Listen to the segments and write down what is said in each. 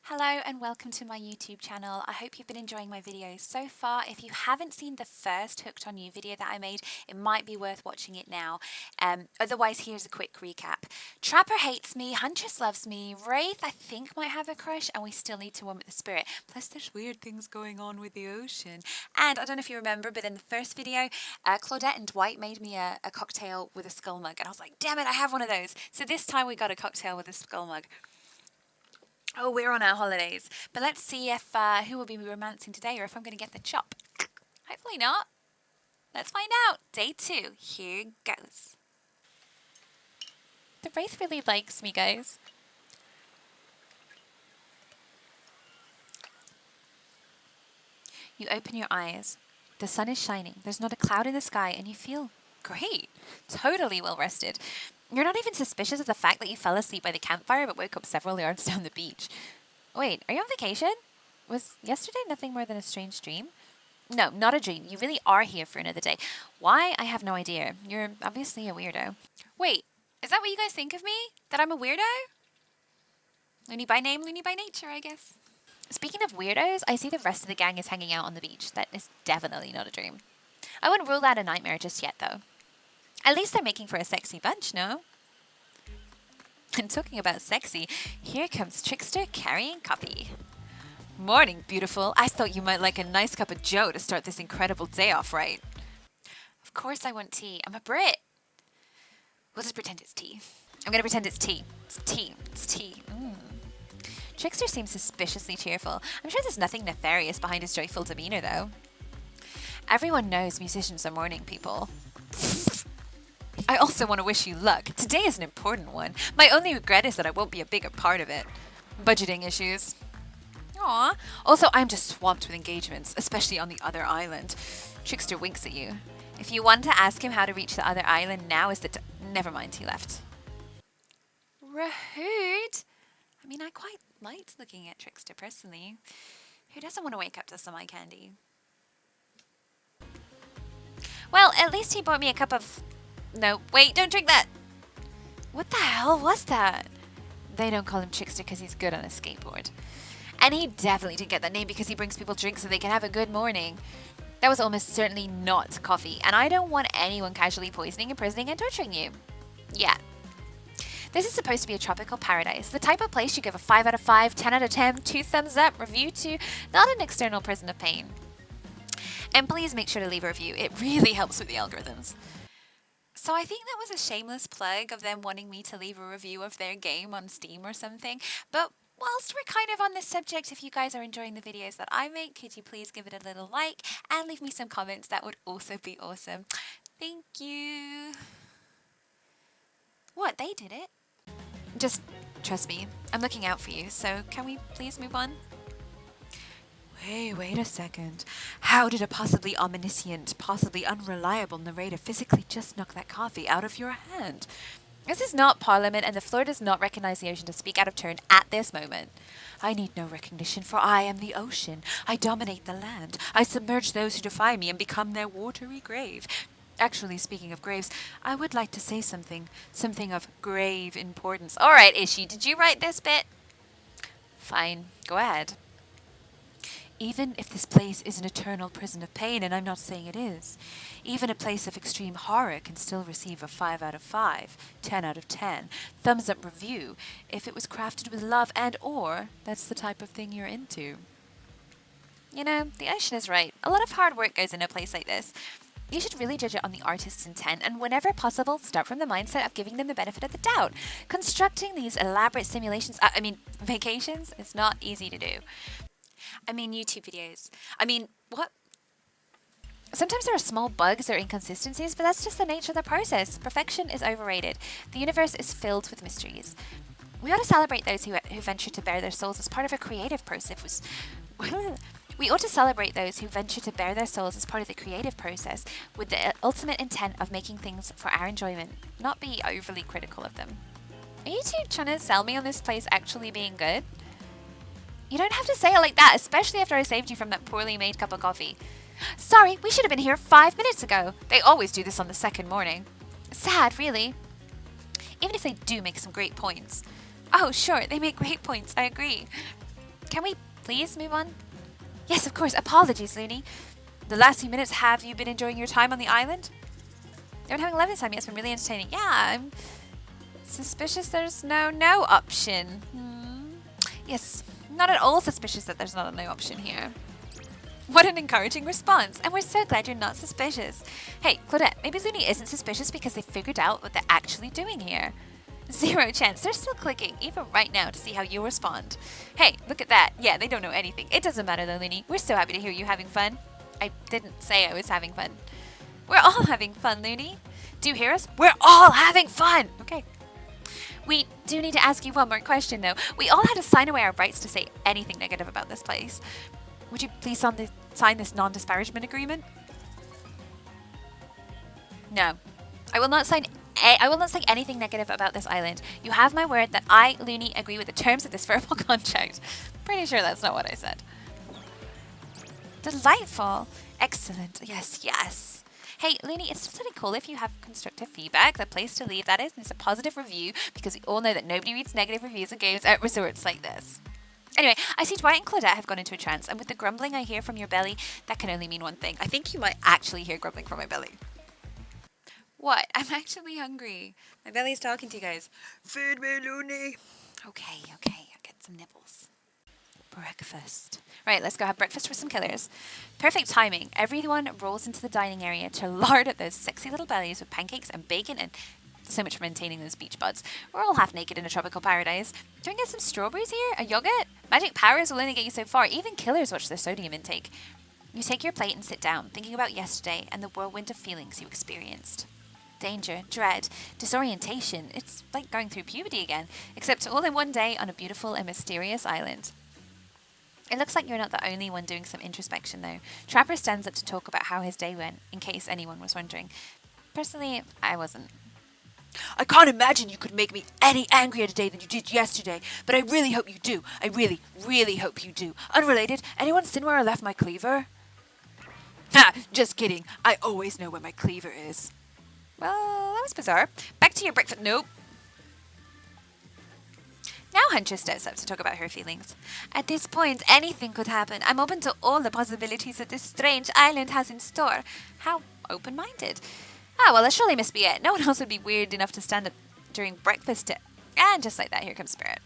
Hello and welcome to my YouTube channel. I hope you've been enjoying my videos so far. If you haven't seen the first Hooked on You video that I made, it might be worth watching it now. Otherwise, here's a quick recap. Trapper hates me, Huntress loves me, Wraith I think might have a crush, and we still need to warm up the spirit. Plus there's weird things going on with the ocean. And I don't know if you remember, but in the first video, Claudette and Dwight made me a cocktail with a skull mug, and I was like, damn it, I have one of those. So this time we got a cocktail with a skull mug. Oh, we're on our holidays. But let's see if who will be romancing today or if I'm going to get the chop. Hopefully not. Let's find out. Day 2. Here goes. The Wraith really likes me, guys. You open your eyes. The sun is shining. There's not a cloud in the sky and you feel great. Totally well rested. You're not even suspicious of the fact that you fell asleep by the campfire but woke up several yards down the beach. Wait, are you on vacation? Was yesterday nothing more than a strange dream? No, not a dream. You really are here for another day. Why? I have no idea. You're obviously a weirdo. Wait, is that what you guys think of me? That I'm a weirdo? Loony by name, loony by nature, I guess. Speaking of weirdos, I see the rest of the gang is hanging out on the beach. That is definitely not a dream. I wouldn't rule out a nightmare just yet, though. At least they're making for a sexy bunch, no? And talking about sexy, here comes Trickster carrying coffee. Morning, beautiful. I thought you might like a nice cup of joe to start this incredible day off right. Of course I want tea. I'm a Brit. We'll just pretend it's tea. I'm going to pretend it's tea. It's tea. It's tea. Trickster seems suspiciously cheerful. I'm sure there's nothing nefarious behind his joyful demeanor, though. Everyone knows musicians are morning people. I also want to wish you luck. Today is an important one. My only regret is that I won't be a bigger part of it. Budgeting issues. Aw. Also, I'm just swamped with engagements, especially on the other island. Trickster winks at you. If you want to ask him how to reach the other island, now is the never mind, he left. Rude. I mean, I quite liked looking at Trickster personally. Who doesn't want to wake up to some eye candy? Well, at least he bought me a cup of... No, wait, don't drink that! What the hell was that? They don't call him Trickster because he's good on a skateboard. And he definitely didn't get that name because he brings people drinks so they can have a good morning. That was almost certainly not coffee, and I don't want anyone casually poisoning, imprisoning, and torturing you. Yeah. This is supposed to be a tropical paradise, the type of place you give a 5 out of 5, 10 out of 10, 2 thumbs up review to, not an external prison of pain. And please make sure to leave a review, it really helps with the algorithms. So I think that was a shameless plug of them wanting me to leave a review of their game on Steam or something, but whilst we're kind of on this subject, if you guys are enjoying the videos that I make, could you please give it a little like and leave me some comments? That would also be awesome. Thank you. What, they did it? Just trust me, I'm looking out for you, so can we please move on? Wait a second. How did a possibly omniscient, possibly unreliable narrator physically just knock that coffee out of your hand? This is not Parliament, and the floor does not recognize the ocean to speak out of turn at this moment. I need no recognition, for I am the ocean. I dominate the land. I submerge those who defy me and become their watery grave. Actually, speaking of graves, I would like to say something of grave importance. All right, Ishi, did you write this bit? Fine, go ahead. Even if this place is an eternal prison of pain, and I'm not saying it is, even a place of extreme horror can still receive a 5 out of 5, 10 out of 10, thumbs up review, if it was crafted with love and or that's the type of thing you're into. You know, the ocean is right. A lot of hard work goes in a place like this. You should really judge it on the artist's intent, and whenever possible, start from the mindset of giving them the benefit of the doubt. Constructing these elaborate simulations, vacations, is not easy to do. YouTube videos. What? Sometimes there are small bugs or inconsistencies, but that's just the nature of the process. Perfection is overrated. The universe is filled with mysteries. We ought to celebrate those who venture to bare their souls as part of a creative process. We ought to celebrate those who venture to bare their souls as part of the creative process with the ultimate intent of making things for our enjoyment, not be overly critical of them. Are you two trying to sell me on this place actually being good? You don't have to say it like that, especially after I saved you from that poorly made cup of coffee. Sorry, we should have been here 5 minutes ago. They always do this on the second morning. Sad, really. Even if they do make some great points. Oh, sure, they make great points, I agree. Can we please move on? Yes, of course. Apologies, Loony. The last few minutes, have you been enjoying your time on the island? I've been having a lovely time. Yeah, it's been really entertaining. Yeah, I'm suspicious there's no option. Yes, not at all suspicious that there's not a no option here. What an encouraging response. And we're so glad you're not suspicious. Hey, Claudette, maybe Loony isn't suspicious because they figured out what they're actually doing here. Zero chance. They're still clicking, even right now, to see how you'll respond. Hey, look at that. Yeah, they don't know anything. It doesn't matter though, Loony. We're so happy to hear you having fun. I didn't say I was having fun. We're all having fun, Loony. Do you hear us? We're all having fun! Okay. We do need to ask you one more question, though. We all had to sign away our rights to say anything negative about this place. Would you please sign this non-disparagement agreement? No. I will not say anything negative about this island. You have my word that I, Loony, agree with the terms of this verbal contract. Pretty sure that's not what I said. Delightful. Excellent. Yes, yes. Hey, Loony, it's really cool if you have constructive feedback. The place to leave that is a positive review, because we all know that nobody reads negative reviews of games at resorts like this. Anyway, I see Dwight and Claudette have gone into a trance, and with the grumbling I hear from your belly, that can only mean one thing. I think you might actually hear grumbling from my belly. What? I'm actually hungry. My belly's talking to you guys. Feed me, Loony. Okay, I'll get some nibbles. Breakfast. Right, let's go have breakfast for some killers. Perfect timing. Everyone rolls into the dining area to lard at those sexy little bellies with pancakes and bacon and so much for maintaining those beach buds. We're all half naked in a tropical paradise. Do we get some strawberries here? A yogurt? Magic powers will only get you so far. Even killers watch their sodium intake. You take your plate and sit down, thinking about yesterday and the whirlwind of feelings you experienced. Danger, dread, disorientation. It's like going through puberty again, except all in one day on a beautiful and mysterious island. It looks like you're not the only one doing some introspection, though. Trapper stands up to talk about how his day went, in case anyone was wondering. Personally, I wasn't. I can't imagine you could make me any angrier today than you did yesterday, but I really hope you do. I really, really hope you do. Unrelated, anyone seen where I left my cleaver? Ha! Just kidding. I always know where my cleaver is. Well, that was bizarre. Back to your breakfast. Nope. Now Huntress steps up to talk about her feelings. At this point, anything could happen. I'm open to all the possibilities that this strange island has in store. How open-minded. Ah, well, that surely must be it. No one else would be weird enough to stand up during breakfast. And just like that, here comes Spirit.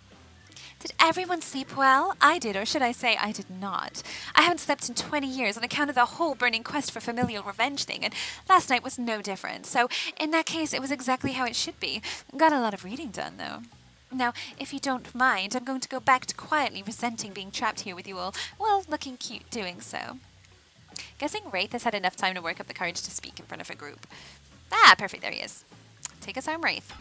Did everyone sleep well? I did, or should I say I did not. I haven't slept in 20 years on account of the whole burning quest for familial revenge thing, and last night was no different. So, in that case, it was exactly how it should be. Got a lot of reading done, though. Now, if you don't mind, I'm going to go back to quietly resenting being trapped here with you all, while looking cute doing so. Guessing Wraith has had enough time to work up the courage to speak in front of a group. Ah, perfect, there he is. Take us home, Wraith.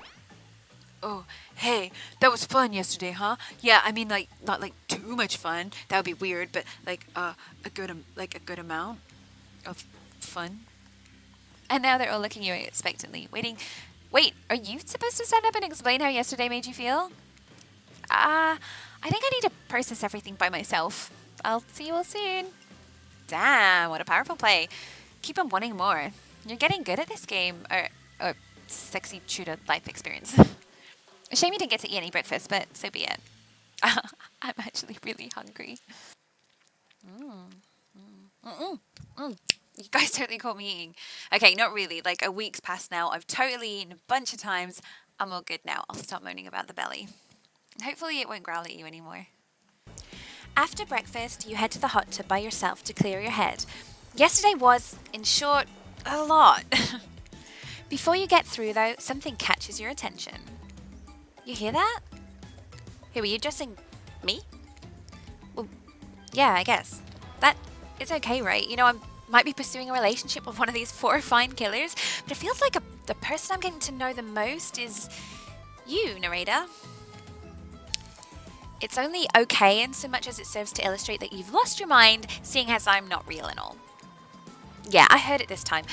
Oh, hey, that was fun yesterday, huh? Yeah, I mean, like, not like too much fun. That would be weird, but like a good amount of fun. And now they're all looking at you expectantly, waiting. Wait, are you supposed to stand up and explain how yesterday made you feel? I think I need to process everything by myself. I'll see you all soon. Damn, what a powerful play. Keep on wanting more. You're getting good at this game, or sexy true to life experience. A shame you didn't get to eat any breakfast, but so be it. I'm actually really hungry. You guys totally caught me eating. Okay, not really. Like a week's passed now. I've totally eaten a bunch of times. I'm all good now. I'll stop moaning about the belly. Hopefully it won't growl at you anymore. After breakfast, you head to the hot tub by yourself to clear your head. Yesterday was, in short, a lot. Before you get through, though, something catches your attention. You hear that? Who are you addressing? Me? Well, yeah, I guess. That is okay, right? You know, I might be pursuing a relationship with one of these 4 fine killers, but it feels like the person I'm getting to know the most is you, narrator. It's only okay in so much as it serves to illustrate that you've lost your mind, seeing as I'm not real and all. Yeah, I heard it this time.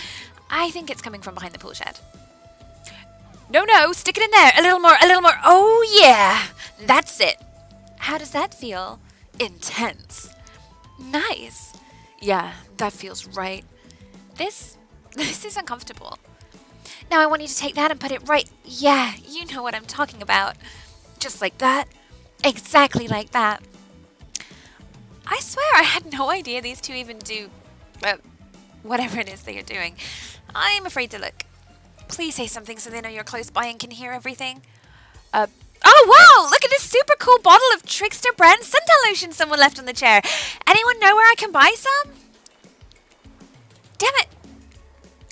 I think it's coming from behind the pool shed. No, stick it in there. A little more. Oh, yeah. That's it. How does that feel? Intense. Nice. Yeah, that feels right. This is uncomfortable. Now I want you to take that and put it right. Yeah, you know what I'm talking about. Just like that. Exactly like that. I swear I had no idea these two even do whatever it is they are doing. I'm afraid to look. Please say something so they know you're close by and can hear everything. Oh wow! Look at this super cool bottle of Trickster brand suntan lotion someone left on the chair. Anyone know where I can buy some? Damn it!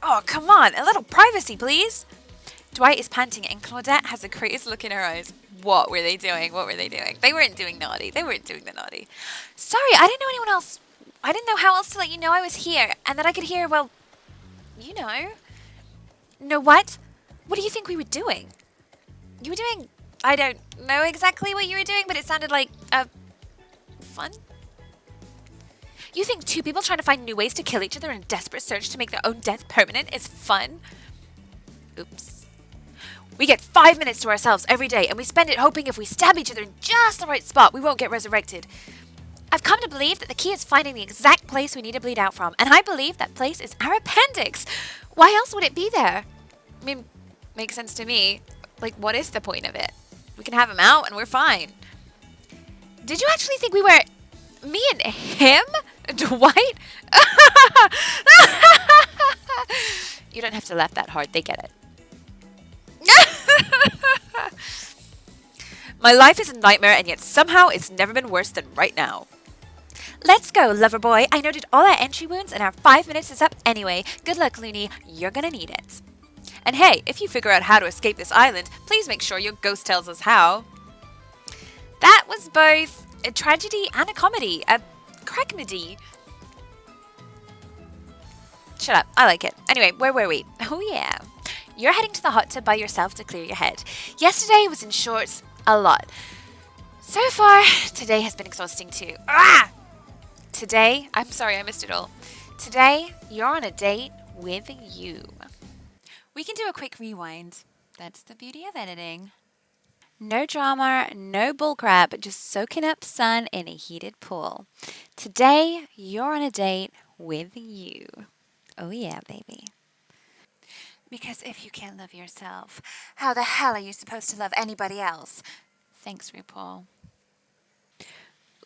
Oh, come on, a little privacy, please. Dwight is panting and Claudette has a curious look in her eyes. What were they doing? What were they doing? They weren't doing naughty. They weren't doing the naughty. Sorry, I didn't know anyone else. I didn't know how else to let you know I was here and that I could hear, well, you know. Know what? What do you think we were doing? You were doing... I don't know exactly what you were doing, but it sounded like, fun? You think two people trying to find new ways to kill each other in a desperate search to make their own death permanent is fun? Oops. We get 5 minutes to ourselves every day, and we spend it hoping if we stab each other in just the right spot, we won't get resurrected. I've come to believe that the key is finding the exact place we need to bleed out from, and I believe that place is our appendix. Why else would it be there? I mean, makes sense to me. Like, what is the point of it? We can have him out and we're fine. Did you actually think we were... me and him? Dwight? You don't have to laugh that hard. They get it. My life is a nightmare, and yet somehow it's never been worse than right now. Let's go, lover boy. I noted all our entry wounds, and our 5 minutes is up anyway. Good luck, Loony. You're gonna need it. And hey, if you figure out how to escape this island, please make sure your ghost tells us how. That was both a tragedy and a comedy. A crackmedy. Shut up. I like it. Anyway, where were we? Oh, yeah. You're heading to the hot tub by yourself to clear your head. Yesterday was, in short, a lot. So far, today has been exhausting too. Ah! Today, I'm sorry I missed it all. Today, you're on a date with you. We can do a quick rewind. That's the beauty of editing. No drama, no bullcrap, just soaking up sun in a heated pool. Today, you're on a date with you. Oh yeah, baby. Because if you can't love yourself, how the hell are you supposed to love anybody else? Thanks, RuPaul.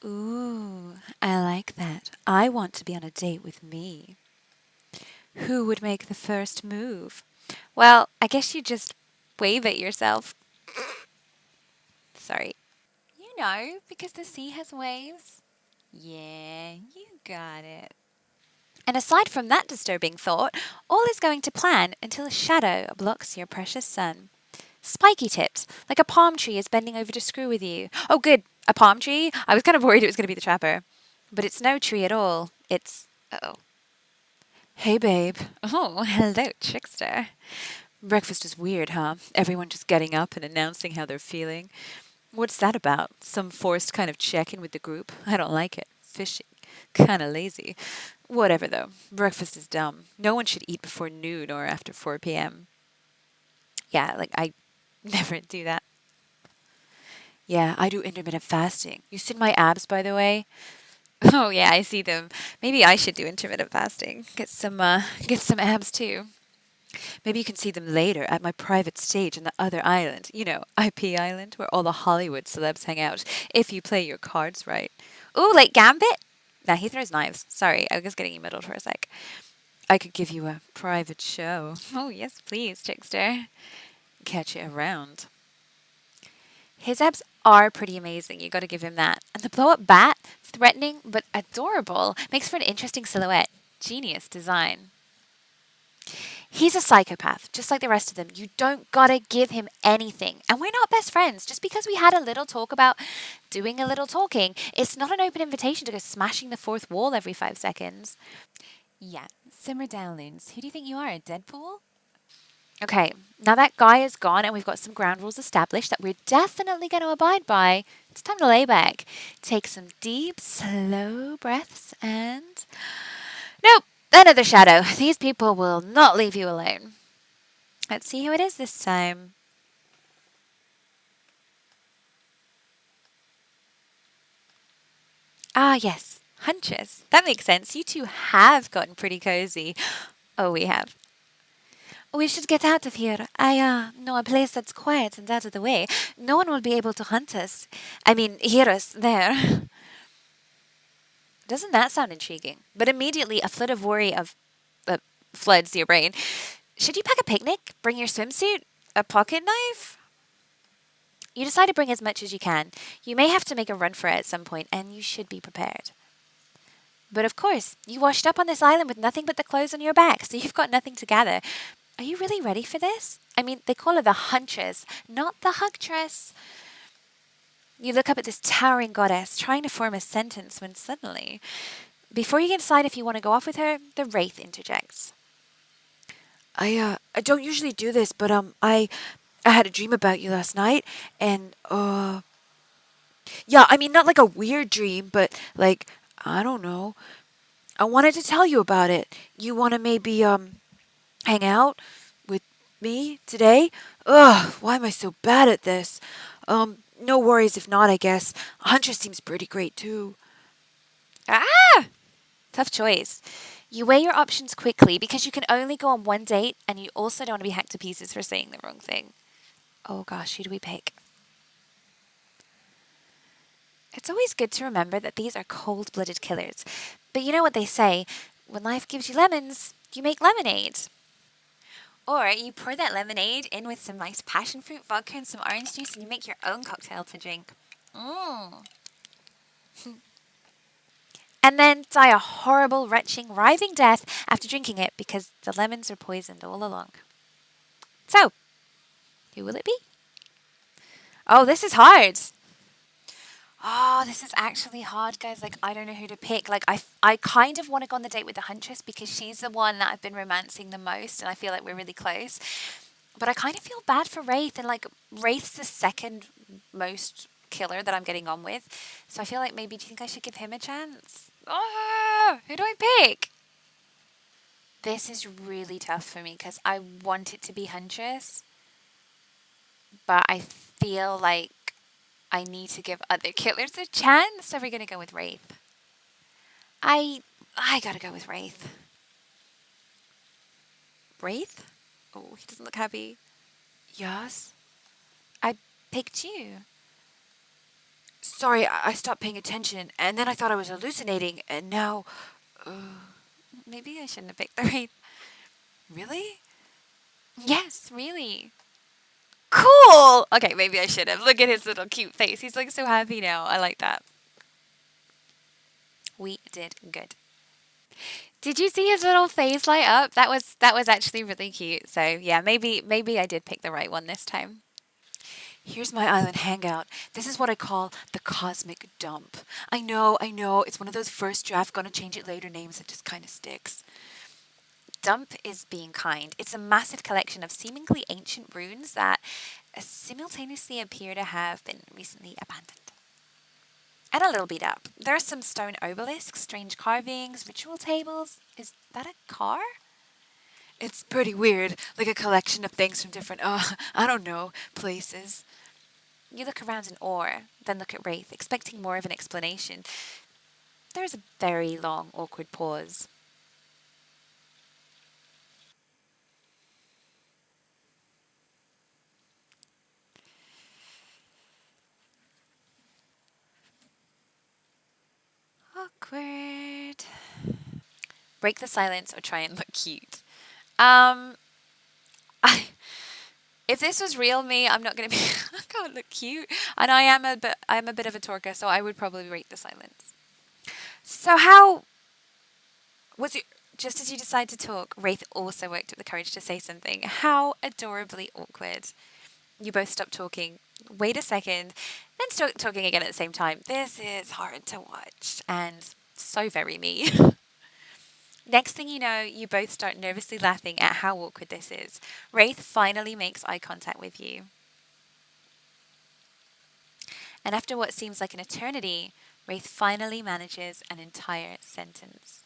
Ooh, I like that. I want to be on a date with me. Who would make the first move? Well, I guess you just wave at yourself. Sorry. You know, because the sea has waves. Yeah, you got it. And aside from that disturbing thought, all is going to plan until a shadow blocks your precious sun. Spiky tips, like a palm tree is bending over to screw with you. Oh, good, a palm tree? I was kind of worried it was going to be the trapper. But it's no tree at all. It's... Uh-oh. Hey, babe. Oh, hello, Trickster. Breakfast is weird, huh? Everyone just getting up and announcing how they're feeling. What's that about? Some forced kind of check-in with the group? I don't like it. Fishy. Kinda lazy. Whatever, though. Breakfast is dumb. No one should eat before noon or after 4 p.m. Yeah, like, I never do that. Yeah, I do intermittent fasting. You seen my abs, by the way? Oh, yeah, I see them. Maybe I should do intermittent fasting. Get some abs, too. Maybe you can see them later at my private stage on the other island. You know, IP Island, where all the Hollywood celebs hang out, if you play your cards right. Ooh, like Gambit? Nah, he throws knives. Sorry, I was getting you middled for a sec. I could give you a private show. Oh, yes, please, Trickster. Catch you around. His abs are pretty amazing. You got to give him that. And the blow-up bat, threatening but adorable, makes for an interesting silhouette. Genius design. He's a psychopath, just like the rest of them. You don't gotta give him anything. And we're not best friends. Just because we had a little talk about doing a little talking, it's not an open invitation to go smashing the fourth wall every 5 seconds. Yeah, simmer down, Loons. Who do you think you are, a Deadpool? Okay, now that guy is gone and we've got some ground rules established that we're definitely going to abide by, it's time to lay back. Take some deep, slow breaths and... Nope, another shadow. These people will not leave you alone. Let's see who it is this time. Ah, yes, Huntress. That makes sense. You two have gotten pretty cozy. Oh, we have. We should get out of here. I know a place that's quiet and out of the way. No one will be able to hunt us. I mean, hear us there. Doesn't that sound intriguing? But immediately a flood of worry floods your brain. Should you pack a picnic? Bring your swimsuit? A pocket knife? You decide to bring as much as you can. You may have to make a run for it at some point, and you should be prepared. But of course, you washed up on this island with nothing but the clothes on your back, so you've got nothing to gather. Are you really ready for this? I mean, they call her the Huntress, not the Huntress. You look up at this towering goddess, trying to form a sentence when suddenly, before you can decide if you want to go off with her, the Wraith interjects. I don't usually do this, but I had a dream about you last night, and yeah, I mean not like a weird dream, but like I don't know. I wanted to tell you about it. You want to maybe hang out with me today? Ugh, why am I so bad at this? No worries if not, I guess. Huntress seems pretty great too. Ah! Tough choice. You weigh your options quickly because you can only go on one date and you also don't want to be hacked to pieces for saying the wrong thing. Oh gosh, who do we pick? It's always good to remember that these are cold-blooded killers. But you know what they say, when life gives you lemons, you make lemonade. Or you pour that lemonade in with some nice passion fruit vodka and some orange juice and you make your own cocktail to drink. Mmm. And then die a horrible, retching, writhing death after drinking it because the lemons are poisoned all along. So, who will it be? Oh, this is hard. Oh, this is actually hard, guys. Like, I don't know who to pick. Like, I kind of want to go on the date with the Huntress because she's the one that I've been romancing the most and I feel like we're really close. But I kind of feel bad for Wraith, and like, Wraith's the second most killer that I'm getting on with. So I feel like maybe, do you think I should give him a chance? Oh, who do I pick? This is really tough for me because I want it to be Huntress, but I feel like I need to give other killers a chance. So we're gonna go with Wraith. I gotta go with Wraith. Wraith? Oh, he doesn't look happy. Yes. I picked you. Sorry, I stopped paying attention, and then I thought I was hallucinating, and now, Maybe I shouldn't have picked the Wraith. really? Yes, really. Cool! Okay, maybe I should have. Look at his little cute face. He's like so happy now. I like that. We did good. Did you see his little face light up? That was actually really cute. So yeah, maybe I did pick the right one this time. Here's my island hangout. This is what I call the cosmic dump. I know, it's one of those first draft gonna change it later names that just kind of sticks. Dump is being kind. It's a massive collection of seemingly ancient runes that simultaneously appear to have been recently abandoned. And a little beat up. There are some stone obelisks, strange carvings, ritual tables. Is that a car? It's pretty weird, like a collection of things from different, I don't know, places. You look around in awe, then look at Wraith, expecting more of an explanation. There is a very long, awkward pause. Awkward. Break the silence or try and look cute. Um, I, if this was real me, I'm not gonna be. I can't look cute, and I'm a bit of a talker, so I would probably break the silence. So how was it? Just as you decide to talk, Wraith also worked up the courage to say something. How adorably awkward. You both stop talking. Wait a second, then start talking again at the same time. This is hard to watch and so very me. Next thing you know, you both start nervously laughing at how awkward this is. Wraith finally makes eye contact with you. And after what seems like an eternity, Wraith finally manages an entire sentence.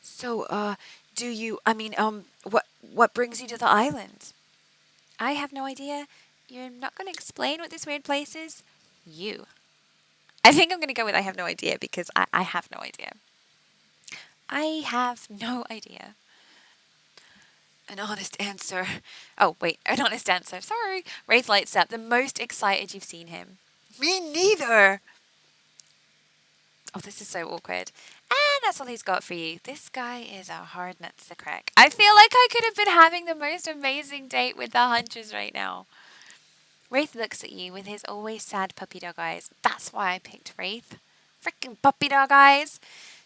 So, do you, I mean, what brings you to the island? I have no idea. You're not going to explain what this weird place is? You. I think I'm going to go with I have no idea because I have no idea. I have no idea. An honest answer. Oh, wait, an honest answer. Sorry. Wraith lights up, the most excited you've seen him. Me neither! Oh, this is so awkward. And that's all he's got for you. This guy is a hard nut to crack. I feel like I could have been having the most amazing date with the Huntress right now. Wraith looks at you with his always sad puppy dog eyes. That's why I picked Wraith. Frickin' puppy dog eyes.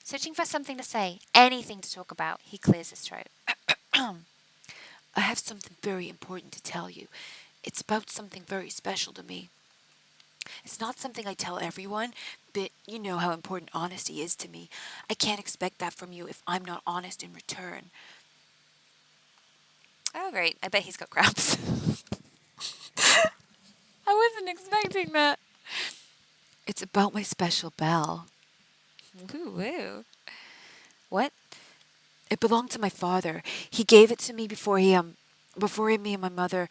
Searching for something to say, anything to talk about, he clears his throat. I have something very important to tell you. It's about something very special to me. It's not something I tell everyone, but you know how important honesty is to me. I can't expect that from you if I'm not honest in return. Oh, great. I bet he's got crabs. I wasn't expecting that. It's about my special bell. Ooh, woo. What? It belonged to my father. He gave it to me before me and my mother,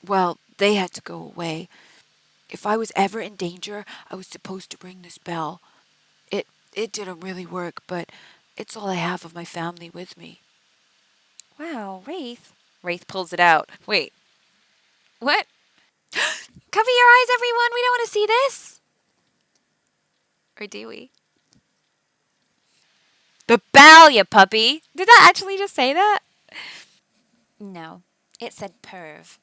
well, they had to go away. If I was ever in danger, I was supposed to ring this bell. It didn't really work, but it's all I have of my family with me. Wow, Wraith. Wraith pulls it out. Wait. What? Cover your eyes, everyone. We don't want to see this. Or do we? The bell, you puppy. Did that actually just say that? No. It said perv.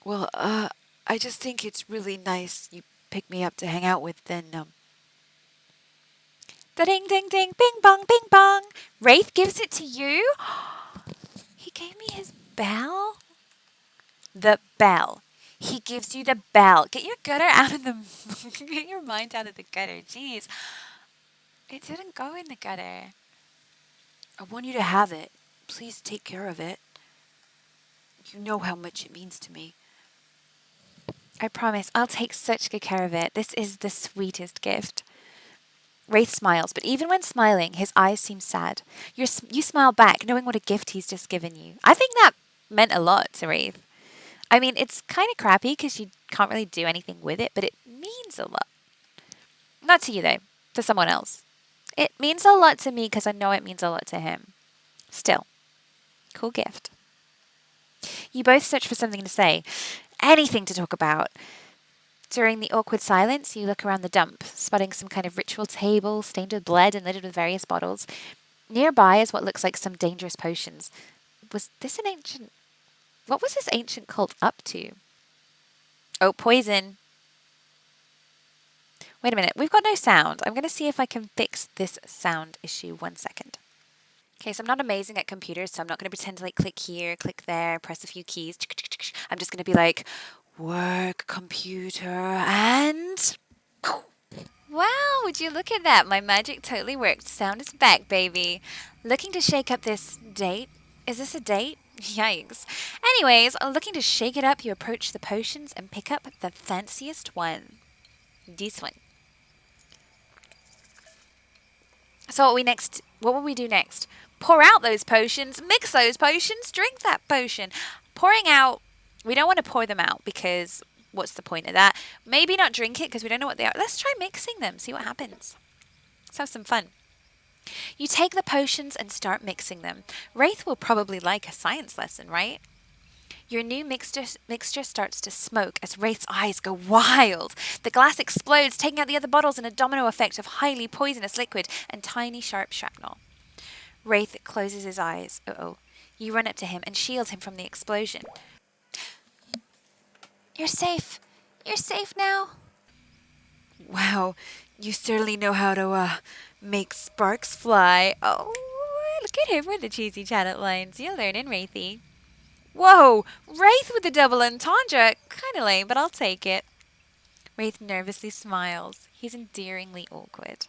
Well, I just think it's really nice you pick me up to hang out with, then, Da-ding, ding, ding, bing, bong, bing, bong. Wraith gives it to you? He gave me his bell? The bell. He gives you the bell. Get your gutter out of the... Get your mind out of the gutter. Jeez. It didn't go in the gutter. I want you to have it. Please take care of it. You know how much it means to me. I promise, I'll take such good care of it. This is the sweetest gift. Wraith smiles, but even when smiling, his eyes seem sad. You smile back, knowing what a gift he's just given you. I think that meant a lot to Wraith. I mean, it's kind of crappy because you can't really do anything with it, but it means a lot. Not to you, though. To someone else. It means a lot to me because I know it means a lot to him. Still, cool gift. You both search for something to say. Anything to talk about. During the awkward silence, you look around the dump, spotting some kind of ritual table stained with blood and littered with various bottles. Nearby is what looks like some dangerous potions. Was this an ancient... What was this ancient cult up to? Oh, poison. Wait a minute, we've got no sound. I'm going to see if I can fix this sound issue. 1 second. Okay, so I'm not amazing at computers, so I'm not going to pretend to like click here, click there, press a few keys. I'm just going to be like, work, computer, and... Wow, would you look at that? My magic totally worked. Sound is back, baby. Looking to shake up this date? Is this a date? Yikes. Anyways, looking to shake it up, you approach the potions and pick up the fanciest one. This one. So what will we do next? Pour out those potions, mix those potions, drink that potion. Pouring out, we don't want to pour them out because what's the point of that? Maybe not drink it because we don't know what they are. Let's try mixing them, see what happens. Let's have some fun. You take the potions and start mixing them. Wraith will probably like a science lesson, right? Your new mixture starts to smoke as Wraith's eyes go wild. The glass explodes, taking out the other bottles in a domino effect of highly poisonous liquid and tiny sharp shrapnel. Wraith closes his eyes. Uh-oh. You run up to him and shield him from the explosion. You're safe. You're safe now. Wow, you certainly know how to, make sparks fly. Oh, look at him with the cheesy chat lines. You're learning, Wraithy. Whoa, Wraith with the double entendre. Kinda lame, but I'll take it. Wraith nervously smiles. He's endearingly awkward.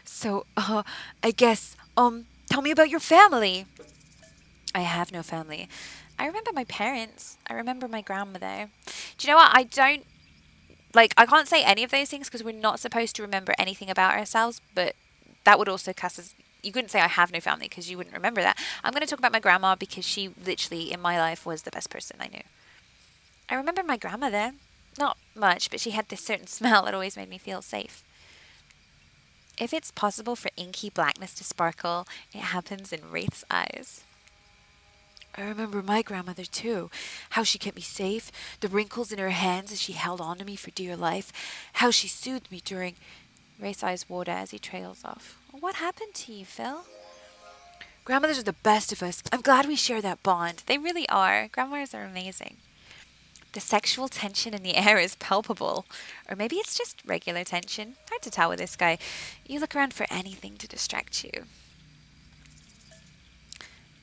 So, I guess, tell me about your family. I have no family. I remember my parents. I remember my grandmother. Do you know what? I can't say any of those things because we're not supposed to remember anything about ourselves, but that would also cast as... You couldn't say I have no family because you wouldn't remember that. I'm going to talk about my grandma because she literally, in my life, was the best person I knew. I remember my grandmother. Not much, but she had this certain smell that always made me feel safe. If it's possible for inky blackness to sparkle, it happens in Wraith's eyes. I remember my grandmother too, how she kept me safe, the wrinkles in her hands as she held on to me for dear life, how she soothed me during Wraith's eyes water as he trails off. What happened to you, Phil? Grandmothers are the best of us. I'm glad we share that bond. They really are. Grandmothers are amazing. The sexual tension in the air is palpable. Or maybe it's just regular tension. Hard to tell with this guy. You look around for anything to distract you.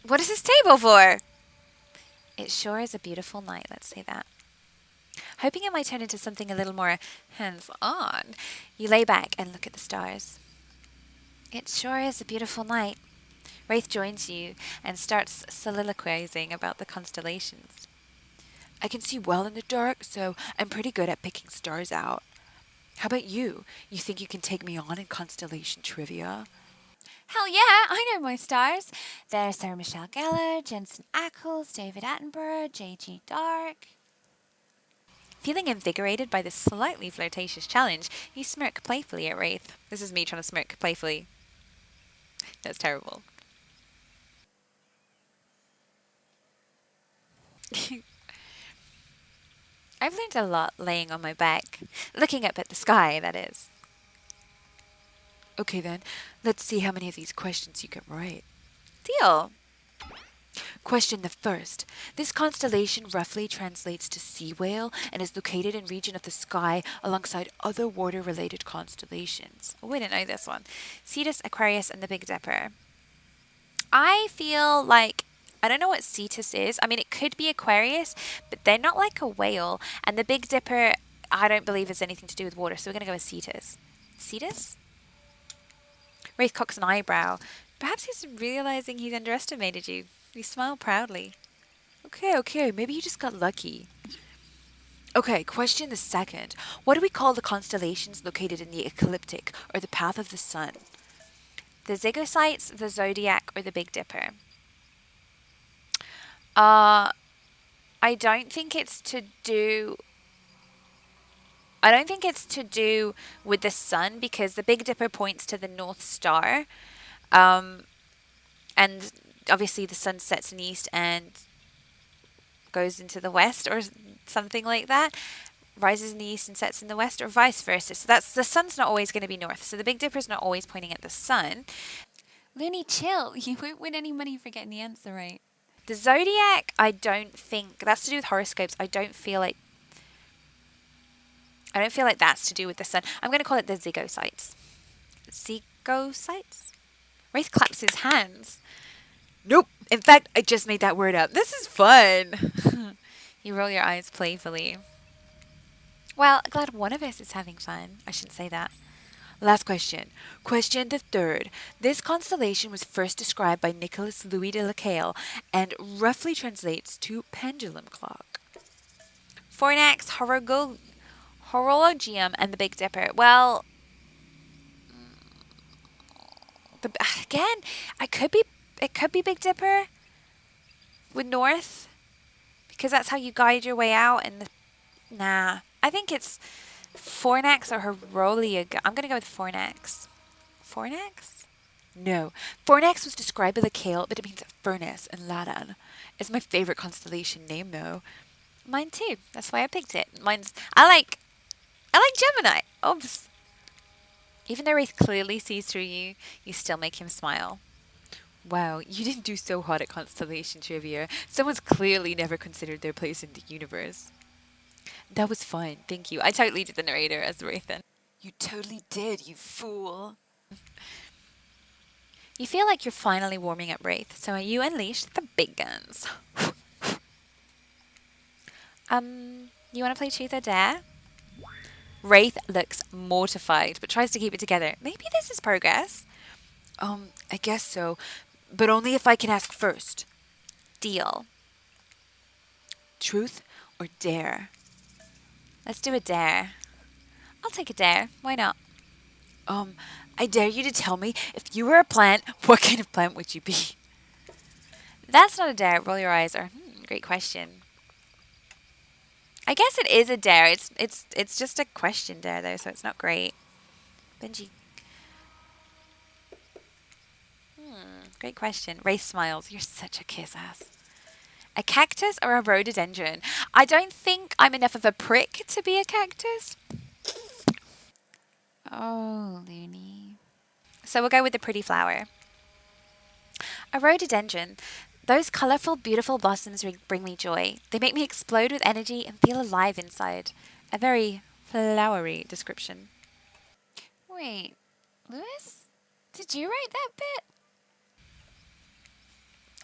What is this table for? It sure is a beautiful night, let's say that. Hoping it might turn into something a little more hands-on, you lay back and look at the stars. It sure is a beautiful night. Wraith joins you and starts soliloquizing about the constellations. I can see well in the dark, so I'm pretty good at picking stars out. How about you? You think you can take me on in constellation trivia? Hell yeah, I know my stars. There's Sarah Michelle Gellar, Jensen Ackles, David Attenborough, J.G. Dark. Feeling invigorated by this slightly flirtatious challenge, you smirk playfully at Wraith. This is me trying to smirk playfully. That's terrible. I've learned a lot laying on my back. Looking up at the sky, that is. Okay then, let's see how many of these questions you can write. Deal. Question the first. This constellation roughly translates to sea whale and is located in region of the sky alongside other water-related constellations. Oh, we didn't know this one. Cetus, Aquarius, and the Big Dipper. I feel like I don't know what Cetus is. I mean, it could be Aquarius, but they're not like a whale. And the Big Dipper, I don't believe has anything to do with water, so we're going to go with Cetus. Cetus? Wraith cocks an eyebrow. Perhaps he's realizing he's underestimated you. You smile proudly. Okay, maybe you just got lucky. Okay, question the second. What do we call the constellations located in the ecliptic, or the path of the sun? The Zygocytes, the Zodiac, or the Big Dipper? I don't think it's to do with the sun, because the Big Dipper points to the North Star. And obviously the sun sets in the east and goes into the west, or something like that. Rises in the east and sets in the west, or vice versa. So that's the sun's not always going to be north. So the Big Dipper's not always pointing at the sun. Loony, chill. You won't win any money for getting the answer right. The Zodiac, I don't think that's to do with horoscopes. I don't feel like that's to do with the sun. I'm going to call it the Zygocytes. Zygocytes? Wraith claps his hands. Nope. In fact, I just made that word up. This is fun. You roll your eyes playfully. Well, glad one of us is having fun. I shouldn't say that. Last question. Question the third. This constellation was first described by Nicholas Louis de Lacaille and roughly translates to pendulum clock. Fornax, Horologium, and the Big Dipper. Well, again, it could be Big Dipper with north, because that's how you guide your way out. And I think it's Fornax or Herolia. I'm going to go with Fornax. Fornax? No. Fornax was described by Lacaille, but it means furnace in Latin. It's my favorite constellation name, though. Mine too. That's why I picked it. I like Gemini. Oops. Even though Wraith clearly sees through you, you still make him smile. Wow, you didn't do so hot at constellation trivia. Someone's clearly never considered their place in the universe. That was fun. Thank you. I totally did the narrator as Wraith then. You totally did, you fool. You feel like you're finally warming up Wraith, so you unleash the big guns. You want to play Truth or Dare? Wraith looks mortified, but tries to keep it together. Maybe this is progress. I guess so, but only if I can ask first. Deal. Truth or dare? Let's do a dare. I'll take a dare. Why not? I dare you to tell me, if you were a plant, what kind of plant would you be? That's not a dare. Roll your eyes. Or great question. I guess it is a dare. It's just a question dare though, so it's not great. Benji. Great question. Wraith smiles. You're such a kiss ass. A cactus or a rhododendron? I don't think I'm enough of a prick to be a cactus. Oh, Loony. So we'll go with the pretty flower. A rhododendron. Those colourful, beautiful blossoms bring me joy. They make me explode with energy and feel alive inside. A very flowery description. Wait, Lewis? Did you write that bit?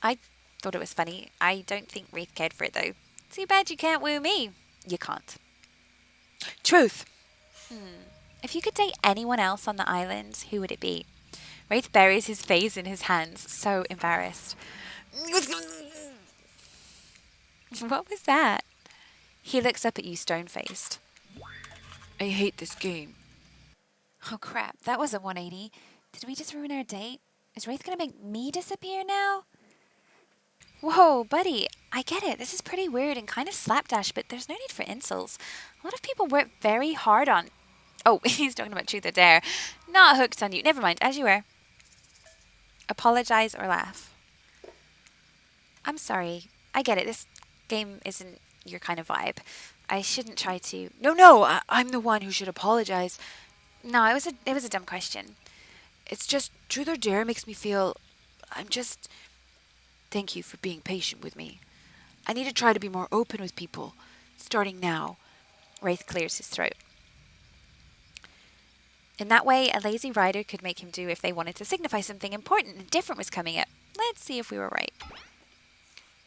I thought it was funny. I don't think Wraith cared for it though. Too bad you can't woo me. You can't. Truth. If you could date anyone else on the island, who would it be? Wraith buries his face in his hands, so embarrassed. What was that? He looks up at you stone-faced. I hate this game. Oh crap, that was a 180. Did we just ruin our date? Is Wraith gonna make me disappear now? Whoa, buddy, I get it. This is pretty weird and kind of slapdash, but there's no need for insults. A lot of people work very hard on... Oh, he's talking about truth or dare. Not hooked on you. Never mind, as you were. Apologize or laugh. I'm sorry. I get it. This game isn't your kind of vibe. I shouldn't try to... No, I'm the one who should apologize. No, it was a dumb question. It's just truth or dare makes me feel... I'm just... Thank you for being patient with me. I need to try to be more open with people, starting now. Wraith clears his throat. In that way, a lazy rider could make him do if they wanted to signify something important and different was coming up. Let's see if we were right.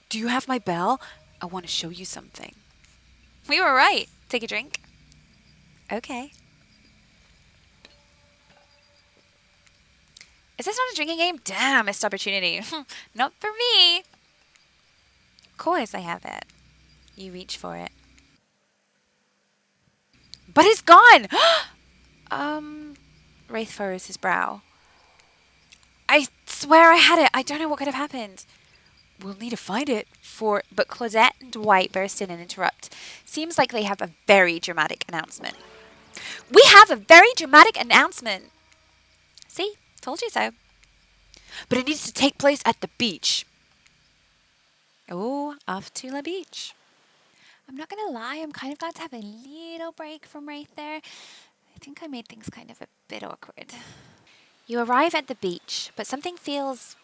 Do you have my bell? I want to show you something. We were right. Take a drink. Okay. Is this not a drinking game? Damn, missed opportunity. Not for me. Of course I have it. You reach for it. But it's gone! Wraith furrows his brow. I swear I had it. I don't know what could have happened. We'll need to find it. But Claudette and Dwight burst in and interrupt. Seems like they have a very dramatic announcement. We have a very dramatic announcement. See? Told you so. But it needs to take place at the beach. Oh, off to the beach. I'm not going to lie, I'm kind of glad to have a little break from Wraith there. I think I made things kind of a bit awkward. You arrive at the beach, but something feels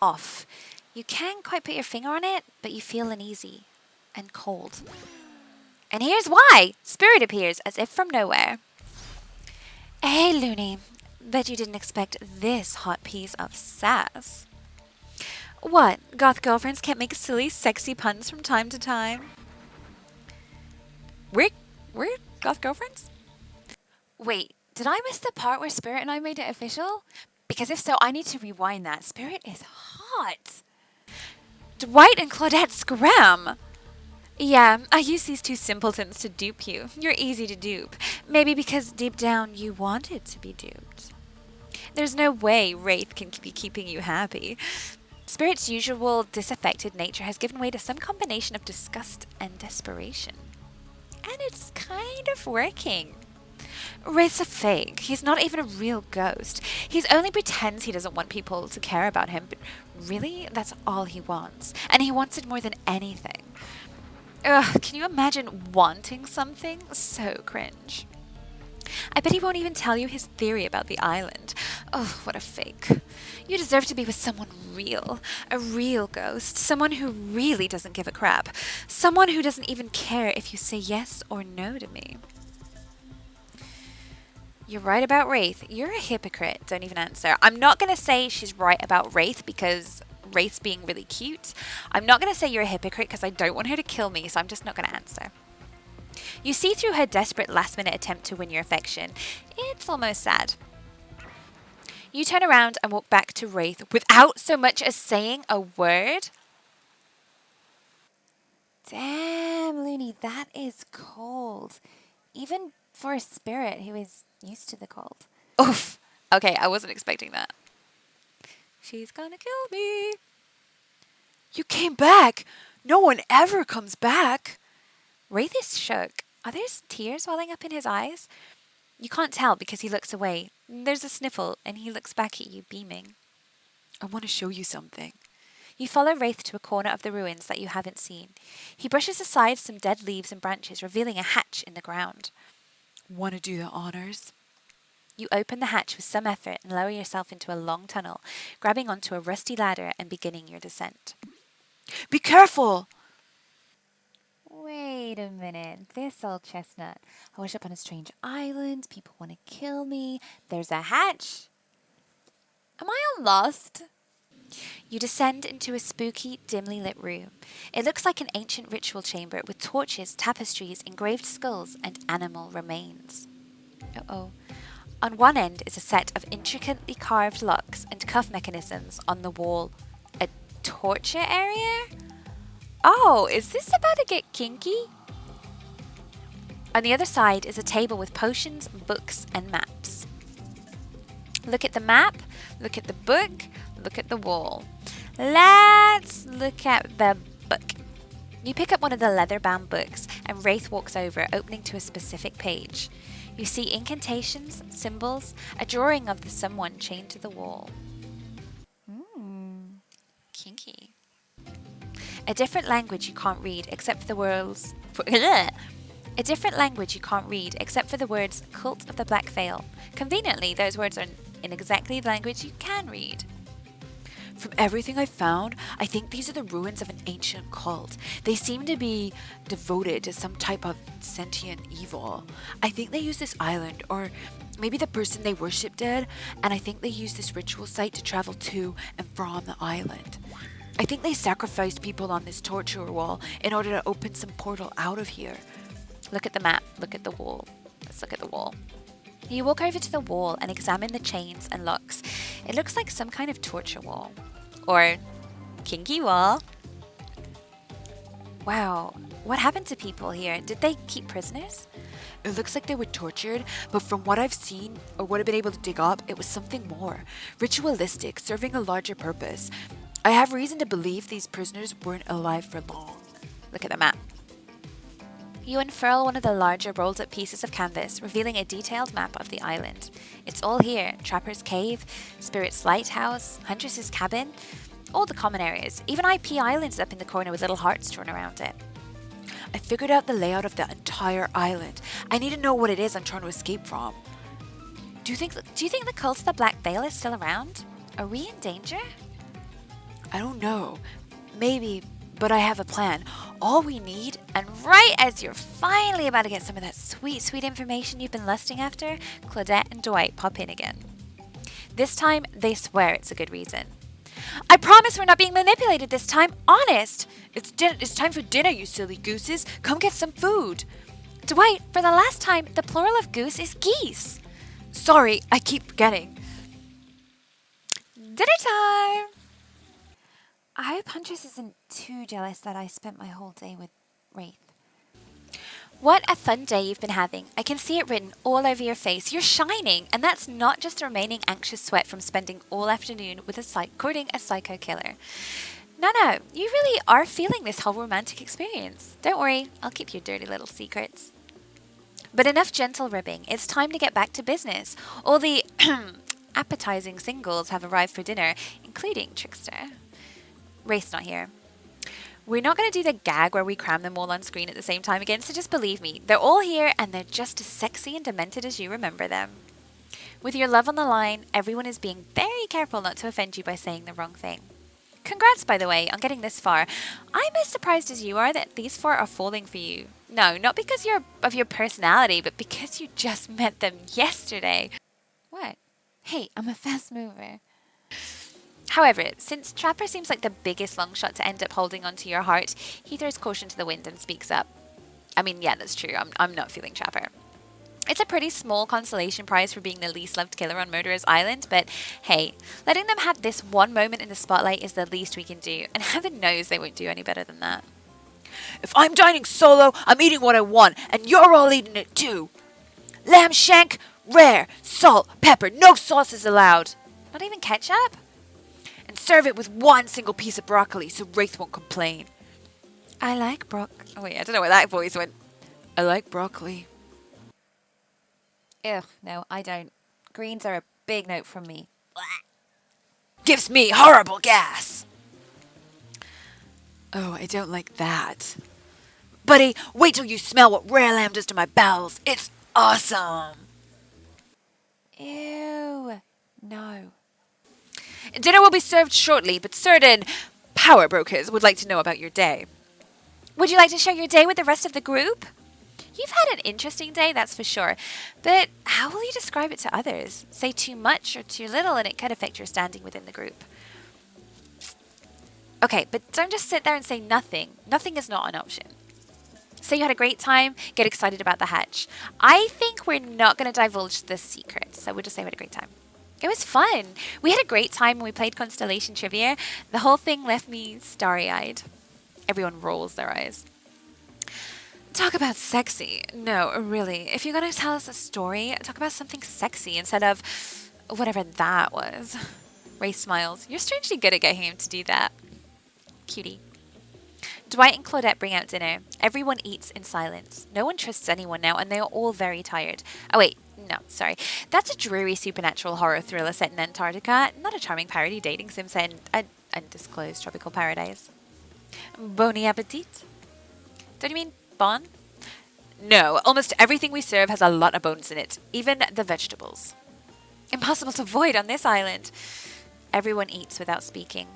off. You can't quite put your finger on it, but you feel uneasy and cold. And here's why! Spirit appears as if from nowhere. Hey, Loony. Bet you didn't expect this hot piece of sass. What? Goth girlfriends can't make silly, sexy puns from time to time? We're goth girlfriends? Wait, did I miss the part where Spirit and I made it official? Because if so, I need to rewind that. Spirit is hot. Dwight and Claudette scram. Yeah, I use these two simpletons to dupe you. You're easy to dupe. Maybe because deep down you wanted to be duped. There's no way Wraith can be keeping you happy. Spirit's usual disaffected nature has given way to some combination of disgust and desperation. And it's kind of working. Wraith's a fake. He's not even a real ghost. He only pretends he doesn't want people to care about him, but really, that's all he wants. And he wants it more than anything. Ugh, can you imagine wanting something? So cringe. I bet he won't even tell you his theory about the island. Oh, what a fake. You deserve to be with someone real. A real ghost. Someone who really doesn't give a crap. Someone who doesn't even care if you say yes or no to me. You're right about Wraith. You're a hypocrite. Don't even answer. I'm not going to say she's right about Wraith because Wraith's being really cute. I'm not going to say you're a hypocrite because I don't want her to kill me, so I'm just not going to answer. You see through her desperate last-minute attempt to win your affection. It's almost sad. You turn around and walk back to Wraith without so much as saying a word. Damn, Loony, that is cold. Even for a spirit who is used to the cold. Oof. Okay, I wasn't expecting that. She's gonna kill me. You came back. No one ever comes back. Wraith is shook. Are there tears welling up in his eyes? You can't tell because he looks away. There's a sniffle, and he looks back at you, beaming. I want to show you something. You follow Wraith to a corner of the ruins that you haven't seen. He brushes aside some dead leaves and branches, revealing a hatch in the ground. Want to do the honors? You open the hatch with some effort and lower yourself into a long tunnel, grabbing onto a rusty ladder and beginning your descent. Be careful! Wait a minute, this old chestnut. I wish up on a strange island, people want to kill me, there's a hatch. Am I all lost? You descend into a spooky, dimly lit room. It looks like an ancient ritual chamber with torches, tapestries, engraved skulls, and animal remains. Uh-oh. On one end is a set of intricately carved locks and cuff mechanisms on the wall. A torture area? Oh, is this about to get kinky? On the other side is a table with potions, books, and maps. Look at the map, look at the book, look at the wall. Let's look at the book. You pick up one of the leather-bound books, and Wraith walks over, opening to a specific page. You see incantations, symbols, a drawing of the someone chained to the wall. Kinky. A different language you can't read except for the words. A different language you can't read except for the words "Cult of the Black Veil." Conveniently, those words are in exactly the language you can read. From everything I've found, I think these are the ruins of an ancient cult. They seem to be devoted to some type of sentient evil. I think they use this island, or maybe the person they worship did, and I think they use this ritual site to travel to and from the island. I think they sacrificed people on this torture wall in order to open some portal out of here. Look at the map, look at the wall. Let's look at the wall. You walk over to the wall and examine the chains and locks. It looks like some kind of torture wall. Or kinky wall. Wow, what happened to people here? Did they keep prisoners? It looks like they were tortured, but from what I've seen or what I've been able to dig up, it was something more. Ritualistic, serving a larger purpose. I have reason to believe these prisoners weren't alive for long. Look at the map. You unfurl one of the larger rolled up pieces of canvas, revealing a detailed map of the island. It's all here: Trapper's Cave, Spirit's Lighthouse, Huntress's Cabin, all the common areas. Even IP Island's up in the corner with little hearts drawn around it. I figured out the layout of the entire island. I need to know what it is I'm trying to escape from. Do you think the cult of the Black Veil is still around? Are we in danger? I don't know. Maybe, but I have a plan. All we need, And right as you're finally about to get some of that sweet, sweet information you've been lusting after, Claudette and Dwight pop in again. This time, they swear it's a good reason. I promise we're not being manipulated this time, honest! It's time for dinner, you silly gooses. Come get some food. Dwight, for the last time, the plural of goose is geese. Sorry, I keep forgetting. Dinner time! I hope Huntress isn't too jealous that I spent my whole day with Wraith. What a fun day you've been having. I can see it written all over your face. You're shining, and that's not just the remaining anxious sweat from spending all afternoon with courting a psycho killer. No, you really are feeling this whole romantic experience. Don't worry, I'll keep your dirty little secrets. But enough gentle ribbing. It's time to get back to business. All the appetizing singles have arrived for dinner, including Trickster. Wraith's not here. We're not going to do the gag where we cram them all on screen at the same time again, so just believe me, they're all here and they're just as sexy and demented as you remember them. With your love on the line, everyone is being very careful not to offend you by saying the wrong thing. Congrats, by the way, on getting this far. I'm as surprised as you are that these four are falling for you. No, not because of your personality, but because you just met them yesterday. What? Hey, I'm a fast mover. However, since Trapper seems like the biggest long shot to end up holding onto your heart, he throws caution to the wind and speaks up. I mean, yeah, that's true. I'm not feeling Trapper. It's a pretty small consolation prize for being the least loved killer on Murderer's Island, but hey, letting them have this one moment in the spotlight is the least we can do, and heaven knows they won't do any better than that. If I'm dining solo, I'm eating what I want, and you're all eating it too. Lamb shank, rare, salt, pepper, no sauces allowed. Not even ketchup? And serve it with one single piece of broccoli so Wraith won't complain. I like Oh wait, I don't know where that voice went. I like broccoli. Ugh, no, I don't. Greens are a big note from me. Gives me horrible gas. Oh, I don't like that. Buddy, wait till you smell what rare lamb does to my bowels. It's awesome. Ew. No. Dinner will be served shortly, but certain power brokers would like to know about your day. Would you like to share your day with the rest of the group? You've had an interesting day, that's for sure. But how will you describe it to others? Say too much or too little and it could affect your standing within the group. Okay, but don't just sit there and say nothing. Nothing is not an option. Say you had a great time, get excited about the hatch. I think we're not going to divulge the secret, so we'll just say we had a great time. It was fun. We had a great time when we played Constellation Trivia. The whole thing left me starry-eyed. Everyone rolls their eyes. Talk about sexy. No, really. If you're going to tell us a story, talk about something sexy instead of whatever that was. Ray smiles. You're strangely good at getting him to do that. Cutie. Dwight and Claudette bring out dinner. Everyone eats in silence. No one trusts anyone now, and they are all very tired. Oh, wait. No, sorry. That's a dreary supernatural horror thriller set in Antarctica, not a charming parody dating sim set in an undisclosed tropical paradise. Bon appetit. Don't you mean bon? No, almost everything we serve has a lot of bones in it, even the vegetables. Impossible to avoid on this island. Everyone eats without speaking.